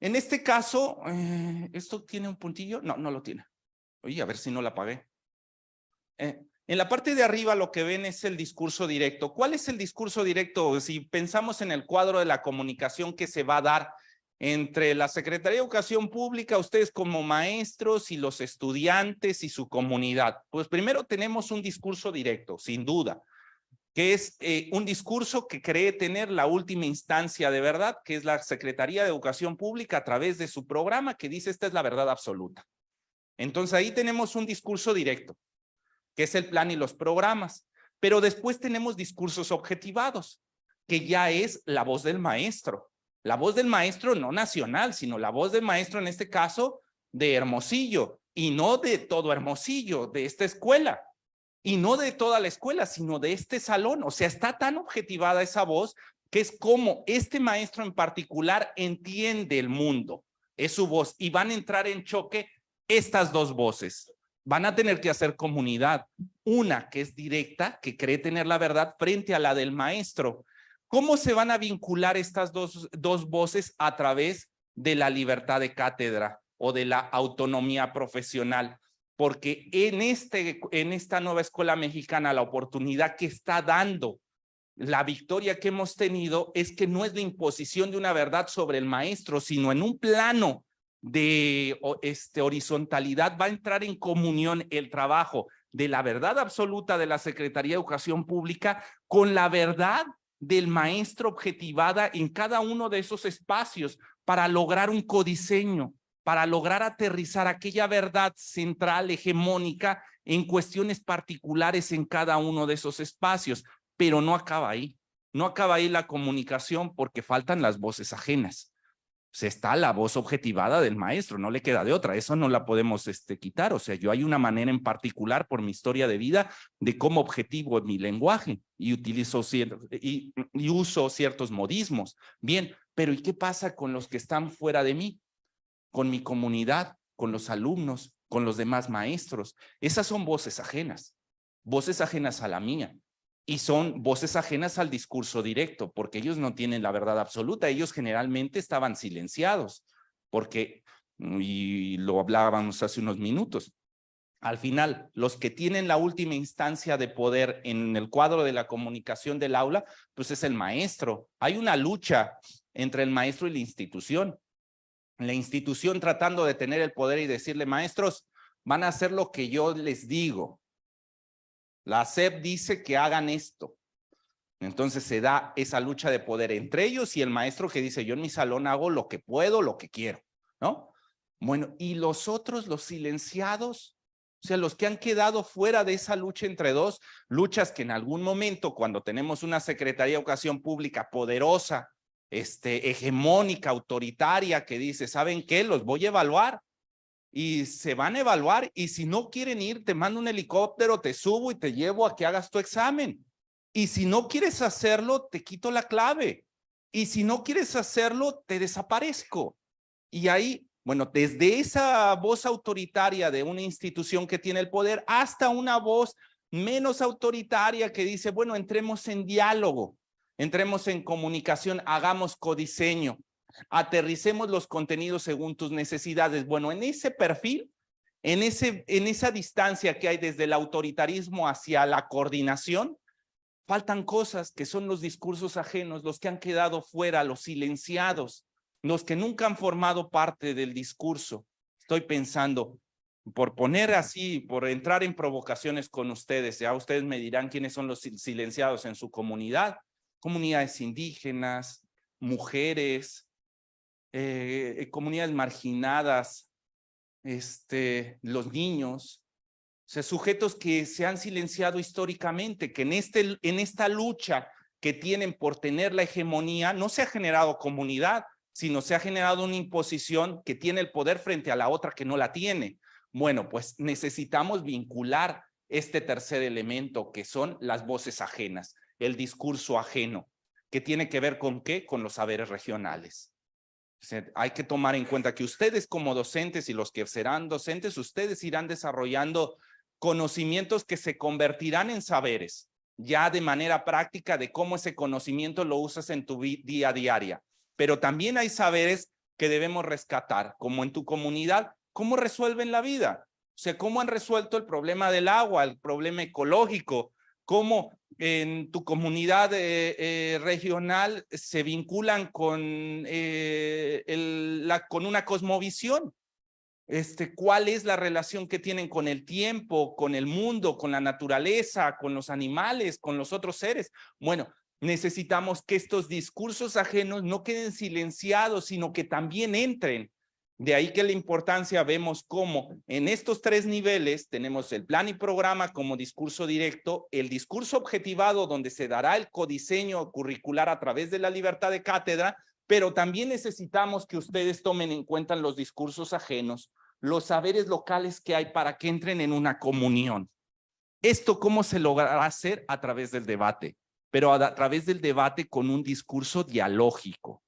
En este caso, ¿esto tiene un puntillo? No, no lo tiene. Oye, a ver si no la apagué. En la parte de arriba lo que ven es el discurso directo. ¿Cuál es el discurso directo? Si pensamos en el cuadro de la comunicación que se va a dar entre la Secretaría de Educación Pública, ustedes como maestros y los estudiantes y su comunidad. Pues primero tenemos un discurso directo, sin duda, que es un discurso que cree tener la última instancia de verdad, que es la Secretaría de Educación Pública a través de su programa, que dice esta es la verdad absoluta. Entonces ahí tenemos un discurso directo, que es el plan y los programas, pero después tenemos discursos objetivados, que ya es la voz del maestro. La voz del maestro no nacional, sino la voz del maestro en este caso de Hermosillo, y no de todo Hermosillo, de esta escuela. Y no de toda la escuela, sino de este salón. O sea, está tan objetivada esa voz que es como este maestro en particular entiende el mundo. Es su voz, y van a entrar en choque estas dos voces. Van a tener que hacer comunidad. Una que es directa, que cree tener la verdad, frente a la del maestro. ¿Cómo se van a vincular estas dos voces? A través de la libertad de cátedra o de la autonomía profesional. Porque en esta nueva escuela mexicana, la oportunidad que está dando, la victoria que hemos tenido, es que no es la imposición de una verdad sobre el maestro, sino en un plano de horizontalidad va a entrar en comunión el trabajo de la verdad absoluta de la Secretaría de Educación Pública con la verdad del maestro objetivada en cada uno de esos espacios para lograr un codiseño, para lograr aterrizar aquella verdad central, hegemónica, en cuestiones particulares en cada uno de esos espacios. Pero no acaba ahí. No acaba ahí la comunicación, porque faltan las voces ajenas. O sea, está la voz objetivada del maestro, no le queda de otra. Eso no la podemos quitar. O sea, yo hay una manera en particular por mi historia de vida de cómo objetivo mi lenguaje y utilizo y uso ciertos modismos. Bien, pero ¿y qué pasa con los que están fuera de mí? Con mi comunidad, con los alumnos, con los demás maestros. Esas son voces ajenas a la mía, y son voces ajenas al discurso directo, porque ellos no tienen la verdad absoluta. Ellos generalmente estaban silenciados, porque, y lo hablábamos hace unos minutos, al final, los que tienen la última instancia de poder en el cuadro de la comunicación del aula, pues es el maestro. Hay una lucha entre el maestro y la institución tratando de tener el poder y decirle, maestros, van a hacer lo que yo les digo. La SEP dice que hagan esto. Entonces se da esa lucha de poder entre ellos y el maestro que dice, yo en mi salón hago lo que puedo, lo que quiero, ¿no? Bueno, y los otros, los silenciados, o sea, los que han quedado fuera de esa lucha entre dos, luchas que en algún momento, cuando tenemos una Secretaría de Educación Pública poderosa, hegemónica, autoritaria, que dice, ¿saben qué? Los voy a evaluar. Y se van a evaluar, y si no quieren ir, te mando un helicóptero, te subo y te llevo a que hagas tu examen. Y si no quieres hacerlo, te quito la clave. Y si no quieres hacerlo, te desaparezco. Y ahí, Bueno, desde esa voz autoritaria de una institución que tiene el poder hasta una voz menos autoritaria que dice, bueno, entremos en diálogo, entremos en comunicación, hagamos codiseño, aterricemos los contenidos según tus necesidades. Bueno, en ese perfil, en esa distancia que hay desde el autoritarismo hacia la coordinación, faltan cosas que son los discursos ajenos, los que han quedado fuera, los silenciados, los que nunca han formado parte del discurso. Estoy pensando, por poner así, por entrar en provocaciones con ustedes, ya ustedes me dirán quiénes son los silenciados en su comunidad, comunidades indígenas, mujeres, comunidades marginadas, los niños, o sea, sujetos que se han silenciado históricamente, que en esta lucha que tienen por tener la hegemonía, no se ha generado comunidad, sino se ha generado una imposición que tiene el poder frente a la otra que no la tiene. Bueno, pues necesitamos vincular este tercer elemento, que son las voces ajenas, el discurso ajeno, que tiene que ver con ¿qué? Con los saberes regionales. O sea, hay que tomar en cuenta que ustedes como docentes y los que serán docentes, ustedes irán desarrollando conocimientos que se convertirán en saberes, ya de manera práctica de cómo ese conocimiento lo usas en tu día a día. Pero también hay saberes que debemos rescatar, como en tu comunidad, cómo resuelven la vida. O sea, cómo han resuelto el problema del agua, el problema ecológico, cómo en tu comunidad regional se vinculan con una cosmovisión. ¿Cuál es la relación que tienen con el tiempo, con el mundo, con la naturaleza, con los animales, con los otros seres? Bueno, necesitamos que estos discursos ajenos no queden silenciados, sino que también entren. De ahí que la importancia, vemos cómo en estos tres niveles tenemos el plan y programa como discurso directo, el discurso objetivado donde se dará el codiseño curricular a través de la libertad de cátedra, pero también necesitamos que ustedes tomen en cuenta los discursos ajenos, los saberes locales que hay para que entren en una comunión. ¿Esto cómo se logrará hacer? A través del debate, pero a través del debate con un discurso dialógico.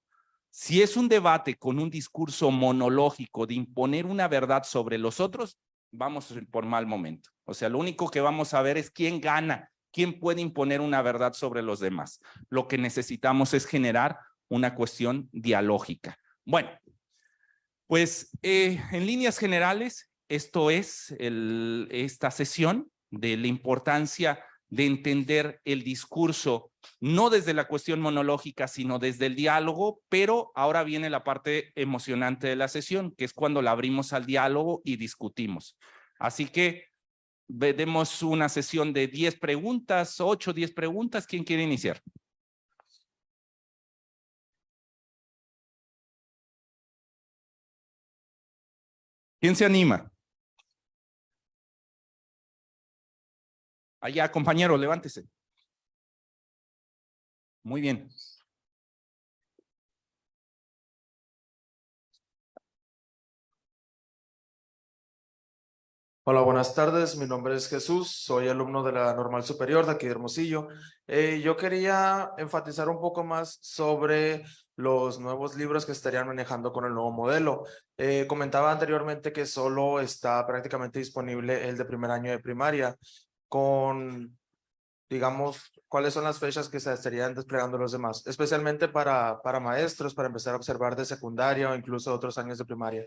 Si es un debate con un discurso monológico de imponer una verdad sobre los otros, vamos por mal momento. O sea, lo único que vamos a ver es quién gana, quién puede imponer una verdad sobre los demás. Lo que necesitamos es generar una cuestión dialógica. Bueno, pues en líneas generales, esto es esta sesión de la importancia de entender el discurso, no desde la cuestión monológica, sino desde el diálogo, pero ahora viene la parte emocionante de la sesión, que es cuando la abrimos al diálogo y discutimos. Así que veremos una sesión de 10 preguntas, 8, 10 preguntas. ¿Quién quiere iniciar? ¿Quién se anima? Allá, compañero, levántese. Muy bien. Hola, buenas tardes. Mi nombre es Jesús. Soy alumno de la Normal Superior de aquí de Hermosillo. Yo quería enfatizar un poco más sobre los nuevos libros que estarían manejando con el nuevo modelo. Comentaba anteriormente que solo está prácticamente disponible el de primer año de primaria. Digamos, ¿cuáles son las fechas que se estarían desplegando los demás? Especialmente para maestros, para empezar a observar de secundaria o incluso otros años de primaria.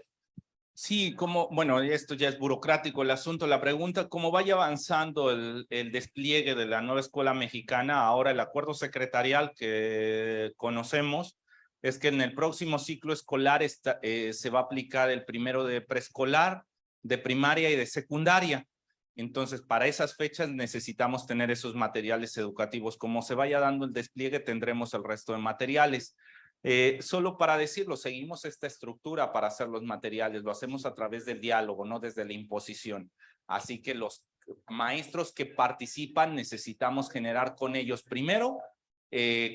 Sí, bueno, esto ya es burocrático el asunto. La pregunta, ¿cómo vaya avanzando el despliegue de la nueva escuela mexicana? Ahora el acuerdo secretarial que conocemos es que en el próximo ciclo escolar se va a aplicar el primero de preescolar, de primaria y de secundaria. Entonces, para esas fechas necesitamos tener esos materiales educativos. Como se vaya dando el despliegue, tendremos el resto de materiales. Solo para decirlo, seguimos esta estructura para hacer los materiales, lo hacemos a través del diálogo, no desde la imposición. Así que los maestros que participan necesitamos generar con ellos primero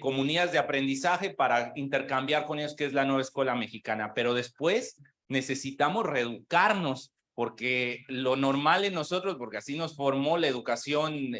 comunidades de aprendizaje para intercambiar con ellos qué es la nueva escuela mexicana, pero después necesitamos reeducarnos porque lo normal en nosotros, porque así nos formó la educación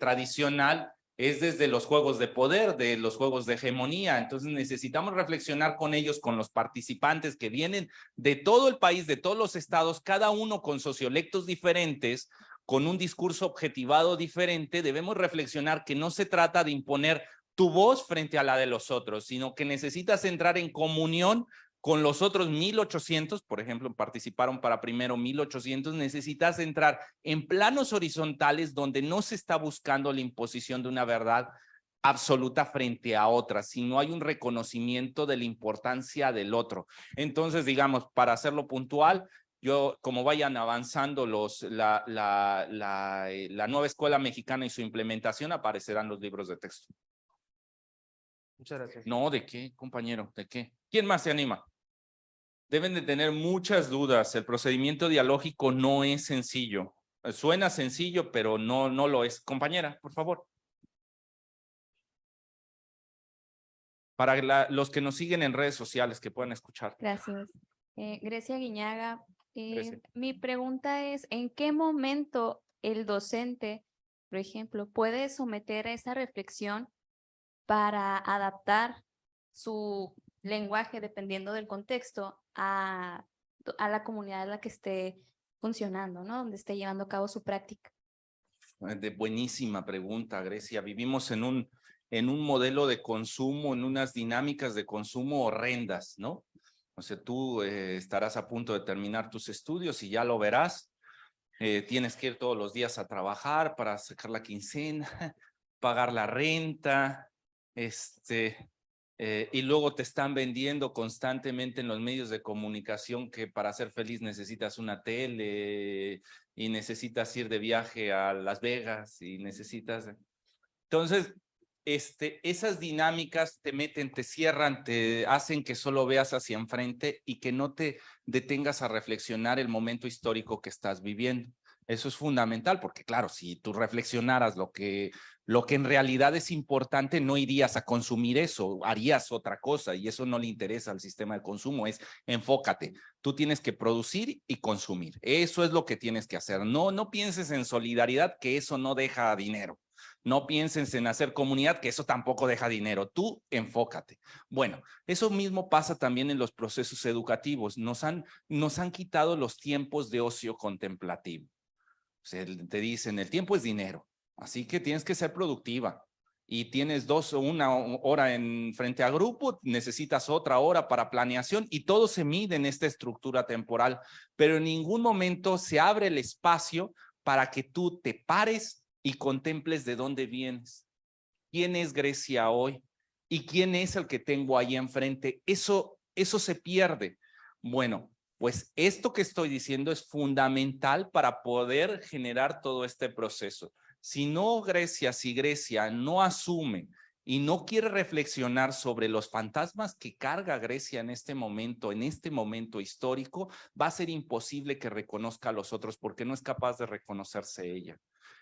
tradicional, es desde los juegos de poder, de los juegos de hegemonía. Entonces necesitamos reflexionar con ellos, con los participantes que vienen de todo el país, de todos los estados, cada uno con sociolectos diferentes, con un discurso objetivado diferente. Debemos reflexionar que no se trata de imponer tu voz frente a la de los otros, sino que necesitas entrar en comunión con los otros 1,800, por ejemplo, participaron para primero 1,800, necesitas entrar en planos horizontales donde no se está buscando la imposición de una verdad absoluta frente a otra, sino hay un reconocimiento de la importancia del otro. Entonces, digamos, para hacerlo puntual, yo, como vayan avanzando la nueva escuela mexicana y su implementación, aparecerán los libros de texto. Muchas gracias. No, ¿de qué, compañero? ¿De qué? ¿Quién más se anima? Deben de tener muchas dudas. El procedimiento dialógico no es sencillo. Suena sencillo, pero no lo es. Compañera, por favor. Para los que nos siguen en redes sociales, que puedan escuchar. Gracias. Grecia Guiñaga, Grecia. mi pregunta es, ¿en qué momento el docente, por ejemplo, puede someter a esa reflexión para adaptar su lenguaje, dependiendo del contexto, a la comunidad en la que esté funcionando, ¿no? Donde esté llevando a cabo su práctica? Buenísima pregunta, Grecia. Vivimos en un modelo de consumo, en unas dinámicas de consumo horrendas, ¿no? O sea, tú estarás a punto de terminar tus estudios y ya lo verás. Tienes que ir todos los días a trabajar para sacar la quincena, pagar la renta, y luego te están vendiendo constantemente en los medios de comunicación que para ser feliz necesitas una tele y necesitas ir de viaje a Las Vegas y necesitas... Entonces, esas dinámicas te meten, te cierran, te hacen que solo veas hacia enfrente y que no te detengas a reflexionar el momento histórico que estás viviendo. Eso es fundamental porque, claro, si tú reflexionaras lo que en realidad es importante, no irías a consumir eso, harías otra cosa y eso no le interesa al sistema de consumo, es enfócate. Tú tienes que producir y consumir. Eso es lo que tienes que hacer. No pienses en solidaridad, que eso no deja dinero. No pienses en hacer comunidad, que eso tampoco deja dinero. Tú enfócate. Bueno, eso mismo pasa también en los procesos educativos. Nos han quitado los tiempos de ocio contemplativo. O sea, te dicen, el tiempo es dinero, así que tienes que ser productiva. Y tienes 2 o 1 hora en frente a grupo, necesitas otra hora para planeación y todo se mide en esta estructura temporal, pero en ningún momento se abre el espacio para que tú te pares y contemples de dónde vienes. ¿Quién es Grecia hoy? ¿Y quién es el que tengo ahí enfrente? Eso se pierde. Bueno, pues esto que estoy diciendo es fundamental para poder generar todo este proceso. Si Grecia no asume y no quiere reflexionar sobre los fantasmas que carga Grecia en este momento histórico, va a ser imposible que reconozca a los otros porque no es capaz de reconocerse ella.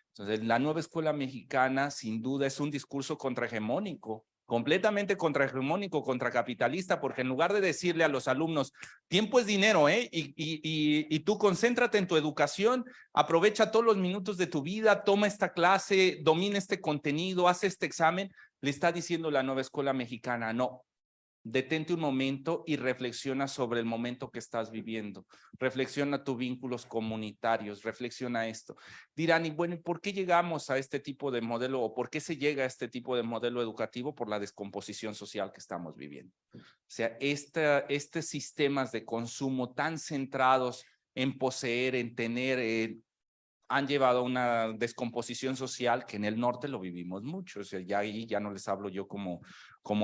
Entonces, la nueva escuela mexicana, sin duda, es un discurso contrahegemónico, completamente contrahegemónico, contracapitalista, porque en lugar de decirle a los alumnos, tiempo es dinero, y tú concéntrate en tu educación, aprovecha todos los minutos de tu vida, toma esta clase, domina este contenido, haz este examen, le está diciendo la nueva escuela mexicana, no. Detente un momento y reflexiona sobre el momento que estás viviendo. Reflexiona tus vínculos comunitarios, reflexiona esto. Dirán, y bueno, ¿por qué llegamos a este tipo de modelo o por qué se llega a este tipo de modelo educativo? Por la descomposición social que estamos viviendo. O sea, estos sistemas de consumo tan centrados en poseer, en tener, han llevado a una descomposición social que en el norte lo vivimos mucho. O sea, ya ahí ya no les hablo yo como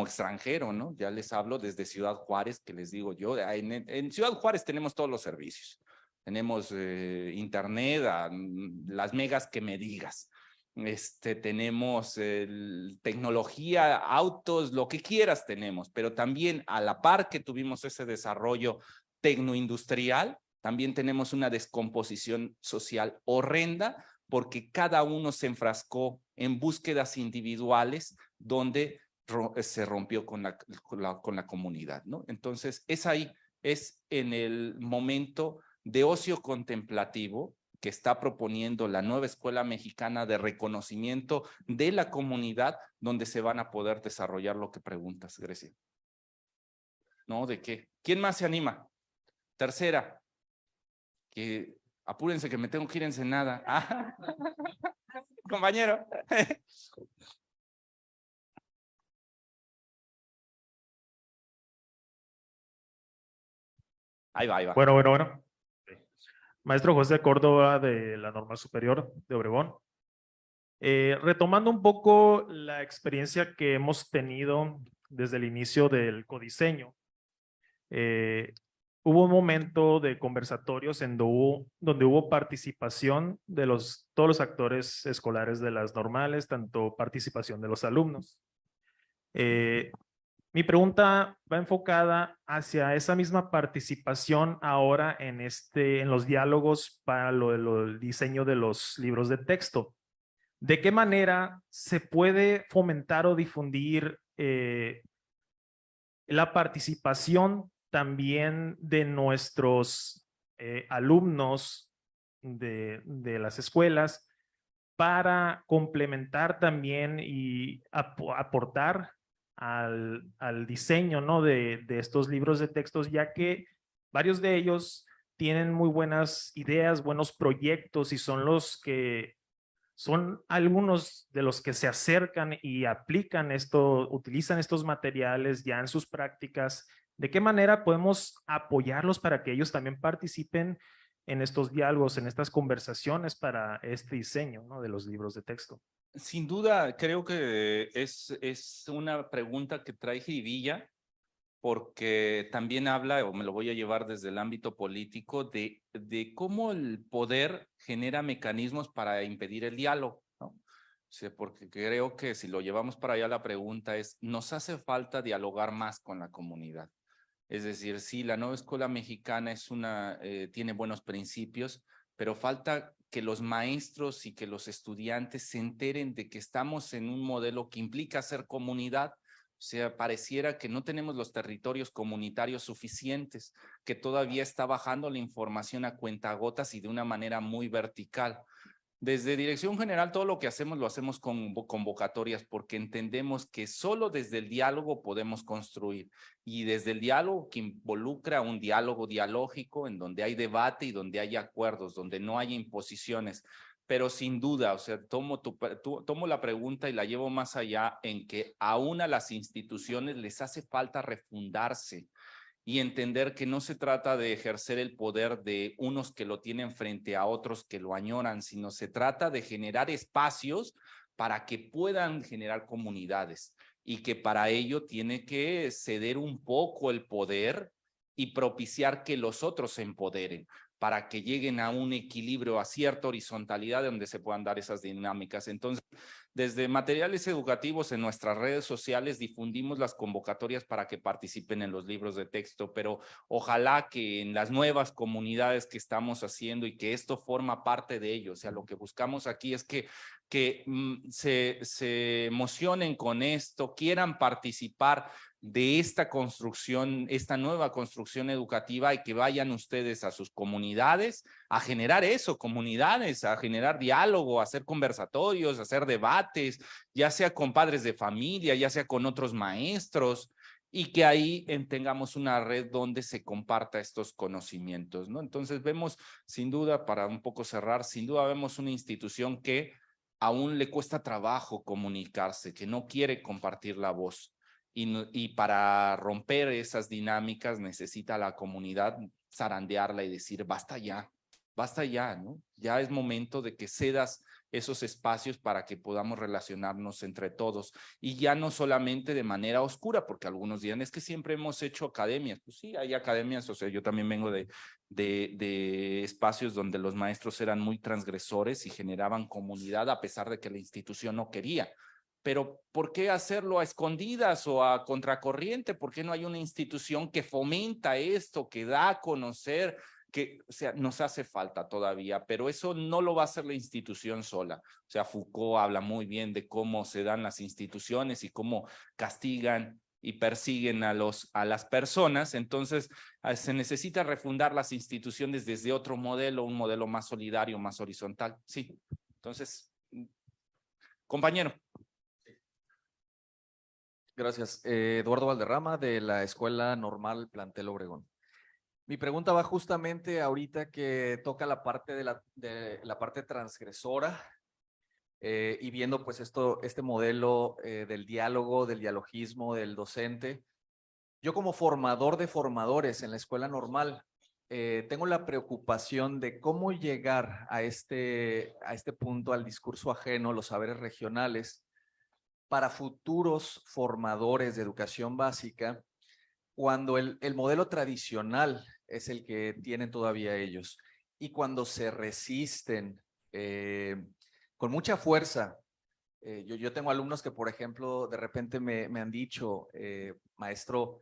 extranjero, ¿no? Ya les hablo desde Ciudad Juárez, que les digo yo, en Ciudad Juárez tenemos todos los servicios. Tenemos internet, las megas que me digas. Tenemos tecnología, autos, lo que quieras tenemos, pero también a la par que tuvimos ese desarrollo tecnoindustrial, también tenemos una descomposición social horrenda porque cada uno se enfrascó en búsquedas individuales donde se rompió con la comunidad, ¿no? Entonces, es ahí, es en el momento de ocio contemplativo que está proponiendo la nueva escuela mexicana de reconocimiento de la comunidad, donde se van a poder desarrollar lo que preguntas, Grecia. ¿No? ¿De qué? ¿Quién más se anima? Tercera, que apúrense que me tengo que ir a Ensenada. Ah, compañero. Ahí va, ahí va. Bueno. Maestro José Córdoba de la Normal Superior de Obregón. Retomando un poco la experiencia que hemos tenido desde el inicio del codiseño, hubo un momento de conversatorios donde hubo participación de todos los actores escolares de las normales, tanto participación de los alumnos. Mi pregunta va enfocada hacia esa misma participación ahora en los diálogos para el diseño de los libros de texto. ¿De qué manera se puede fomentar o difundir la participación también de nuestros alumnos de las escuelas para complementar también y aportar al diseño, ¿no? de estos libros de textos, ya que varios de ellos tienen muy buenas ideas, buenos proyectos y son algunos de los que se acercan y aplican utilizan estos materiales ya en sus prácticas. ¿De qué manera podemos apoyarlos para que ellos también participen en estos diálogos, en estas conversaciones para este diseño, ¿no? de los libros de texto? Sin duda, creo que es una pregunta que trae jiribilla, porque también habla, o me lo voy a llevar desde el ámbito político, de cómo el poder genera mecanismos para impedir el diálogo, ¿no? O sea, porque creo que si lo llevamos para allá, la pregunta es, ¿nos hace falta dialogar más con la comunidad? Es decir, sí, la nueva escuela mexicana tiene buenos principios, pero falta que los maestros y que los estudiantes se enteren de que estamos en un modelo que implica ser comunidad. O sea, pareciera que no tenemos los territorios comunitarios suficientes, que todavía está bajando la información a cuentagotas y de una manera muy vertical. Desde Dirección General, todo lo que hacemos lo hacemos con convocatorias, porque entendemos que solo desde el diálogo podemos construir, y desde el diálogo que involucra un diálogo dialógico en donde hay debate y donde hay acuerdos, donde no hay imposiciones. Pero sin duda, o sea, tomo la pregunta y la llevo más allá en que aún a las instituciones les hace falta refundarse y entender que no se trata de ejercer el poder de unos que lo tienen frente a otros que lo añoran, sino se trata de generar espacios para que puedan generar comunidades, y que para ello tiene que ceder un poco el poder y propiciar que los otros se empoderen, para que lleguen a un equilibrio, a cierta horizontalidad donde se puedan dar esas dinámicas. Entonces, desde materiales educativos en nuestras redes sociales difundimos las convocatorias para que participen en los libros de texto, pero ojalá que en las nuevas comunidades que estamos haciendo y que esto forma parte de ello, o sea, lo que buscamos aquí es que se emocionen con esto, quieran participar de esta construcción, esta nueva construcción educativa, y que vayan ustedes a sus comunidades a generar eso, comunidades, a generar diálogo, a hacer conversatorios, a hacer debates, ya sea con padres de familia, ya sea con otros maestros, y que ahí tengamos una red donde se comparta estos conocimientos, ¿no? Entonces vemos, sin duda, para un poco cerrar, sin duda vemos una institución que aún le cuesta trabajo comunicarse, que no quiere compartir la voz. Y para romper esas dinámicas necesita la comunidad zarandearla y decir, basta ya, ¿no? Ya es momento de que cedas esos espacios para que podamos relacionarnos entre todos, y ya no solamente de manera oscura, porque algunos dirán, es que siempre hemos hecho academias. Pues sí, hay academias, o sea, yo también vengo de espacios donde los maestros eran muy transgresores y generaban comunidad a pesar de que la institución no quería. Pero ¿por qué hacerlo a escondidas o a contracorriente? ¿Por qué no hay una institución que fomenta esto, que da a conocer, o sea, nos hace falta todavía, pero eso no lo va a hacer la institución sola? O sea, Foucault habla muy bien de cómo se dan las instituciones y cómo castigan y persiguen a las personas. Entonces, se necesita refundar las instituciones desde otro modelo, un modelo más solidario, más horizontal. Sí, entonces, compañero. Gracias. Eduardo Valderrama, de la Escuela Normal Plantel Obregón. Mi pregunta va justamente ahorita que toca la parte de la parte transgresora, y viendo pues este modelo del diálogo, del dialogismo, del docente. Yo como formador de formadores en la Escuela Normal, tengo la preocupación de cómo llegar a este punto, al discurso ajeno, los saberes regionales, para futuros formadores de educación básica, cuando el modelo tradicional es el que tienen todavía ellos, y cuando se resisten con mucha fuerza. Yo tengo alumnos que, por ejemplo, de repente me han dicho, maestro,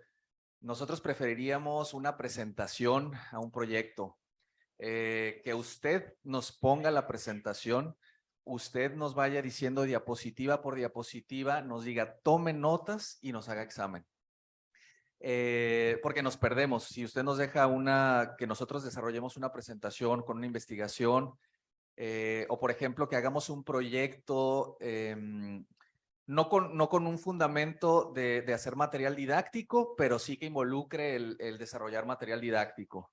nosotros preferiríamos una presentación a un proyecto, que usted nos ponga la presentación, usted nos vaya diciendo diapositiva por diapositiva, nos diga tome notas y nos haga examen. Porque nos perdemos. Si usted nos deja que nosotros desarrollemos una presentación con una investigación, o por ejemplo que hagamos un proyecto no con un fundamento de hacer material didáctico, pero sí que involucre el desarrollar material didáctico.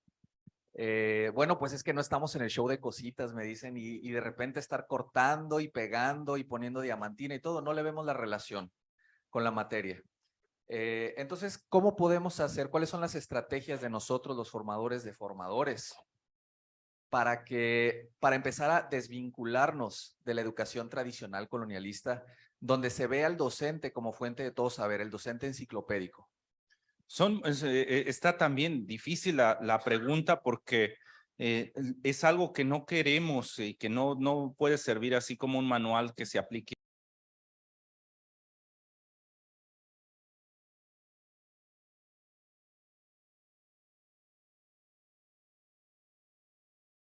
Bueno, pues es que no estamos en el show de cositas, me dicen, y de repente estar cortando y pegando y poniendo diamantina y todo, no le vemos la relación con la materia. Entonces, ¿cómo podemos hacer? ¿Cuáles son las estrategias de nosotros, los formadores de formadores, para empezar a desvincularnos de la educación tradicional colonialista, donde se ve al docente como fuente de todo saber, el docente enciclopédico? Está también difícil la pregunta, porque es algo que no queremos y que no puede servir así como un manual que se aplique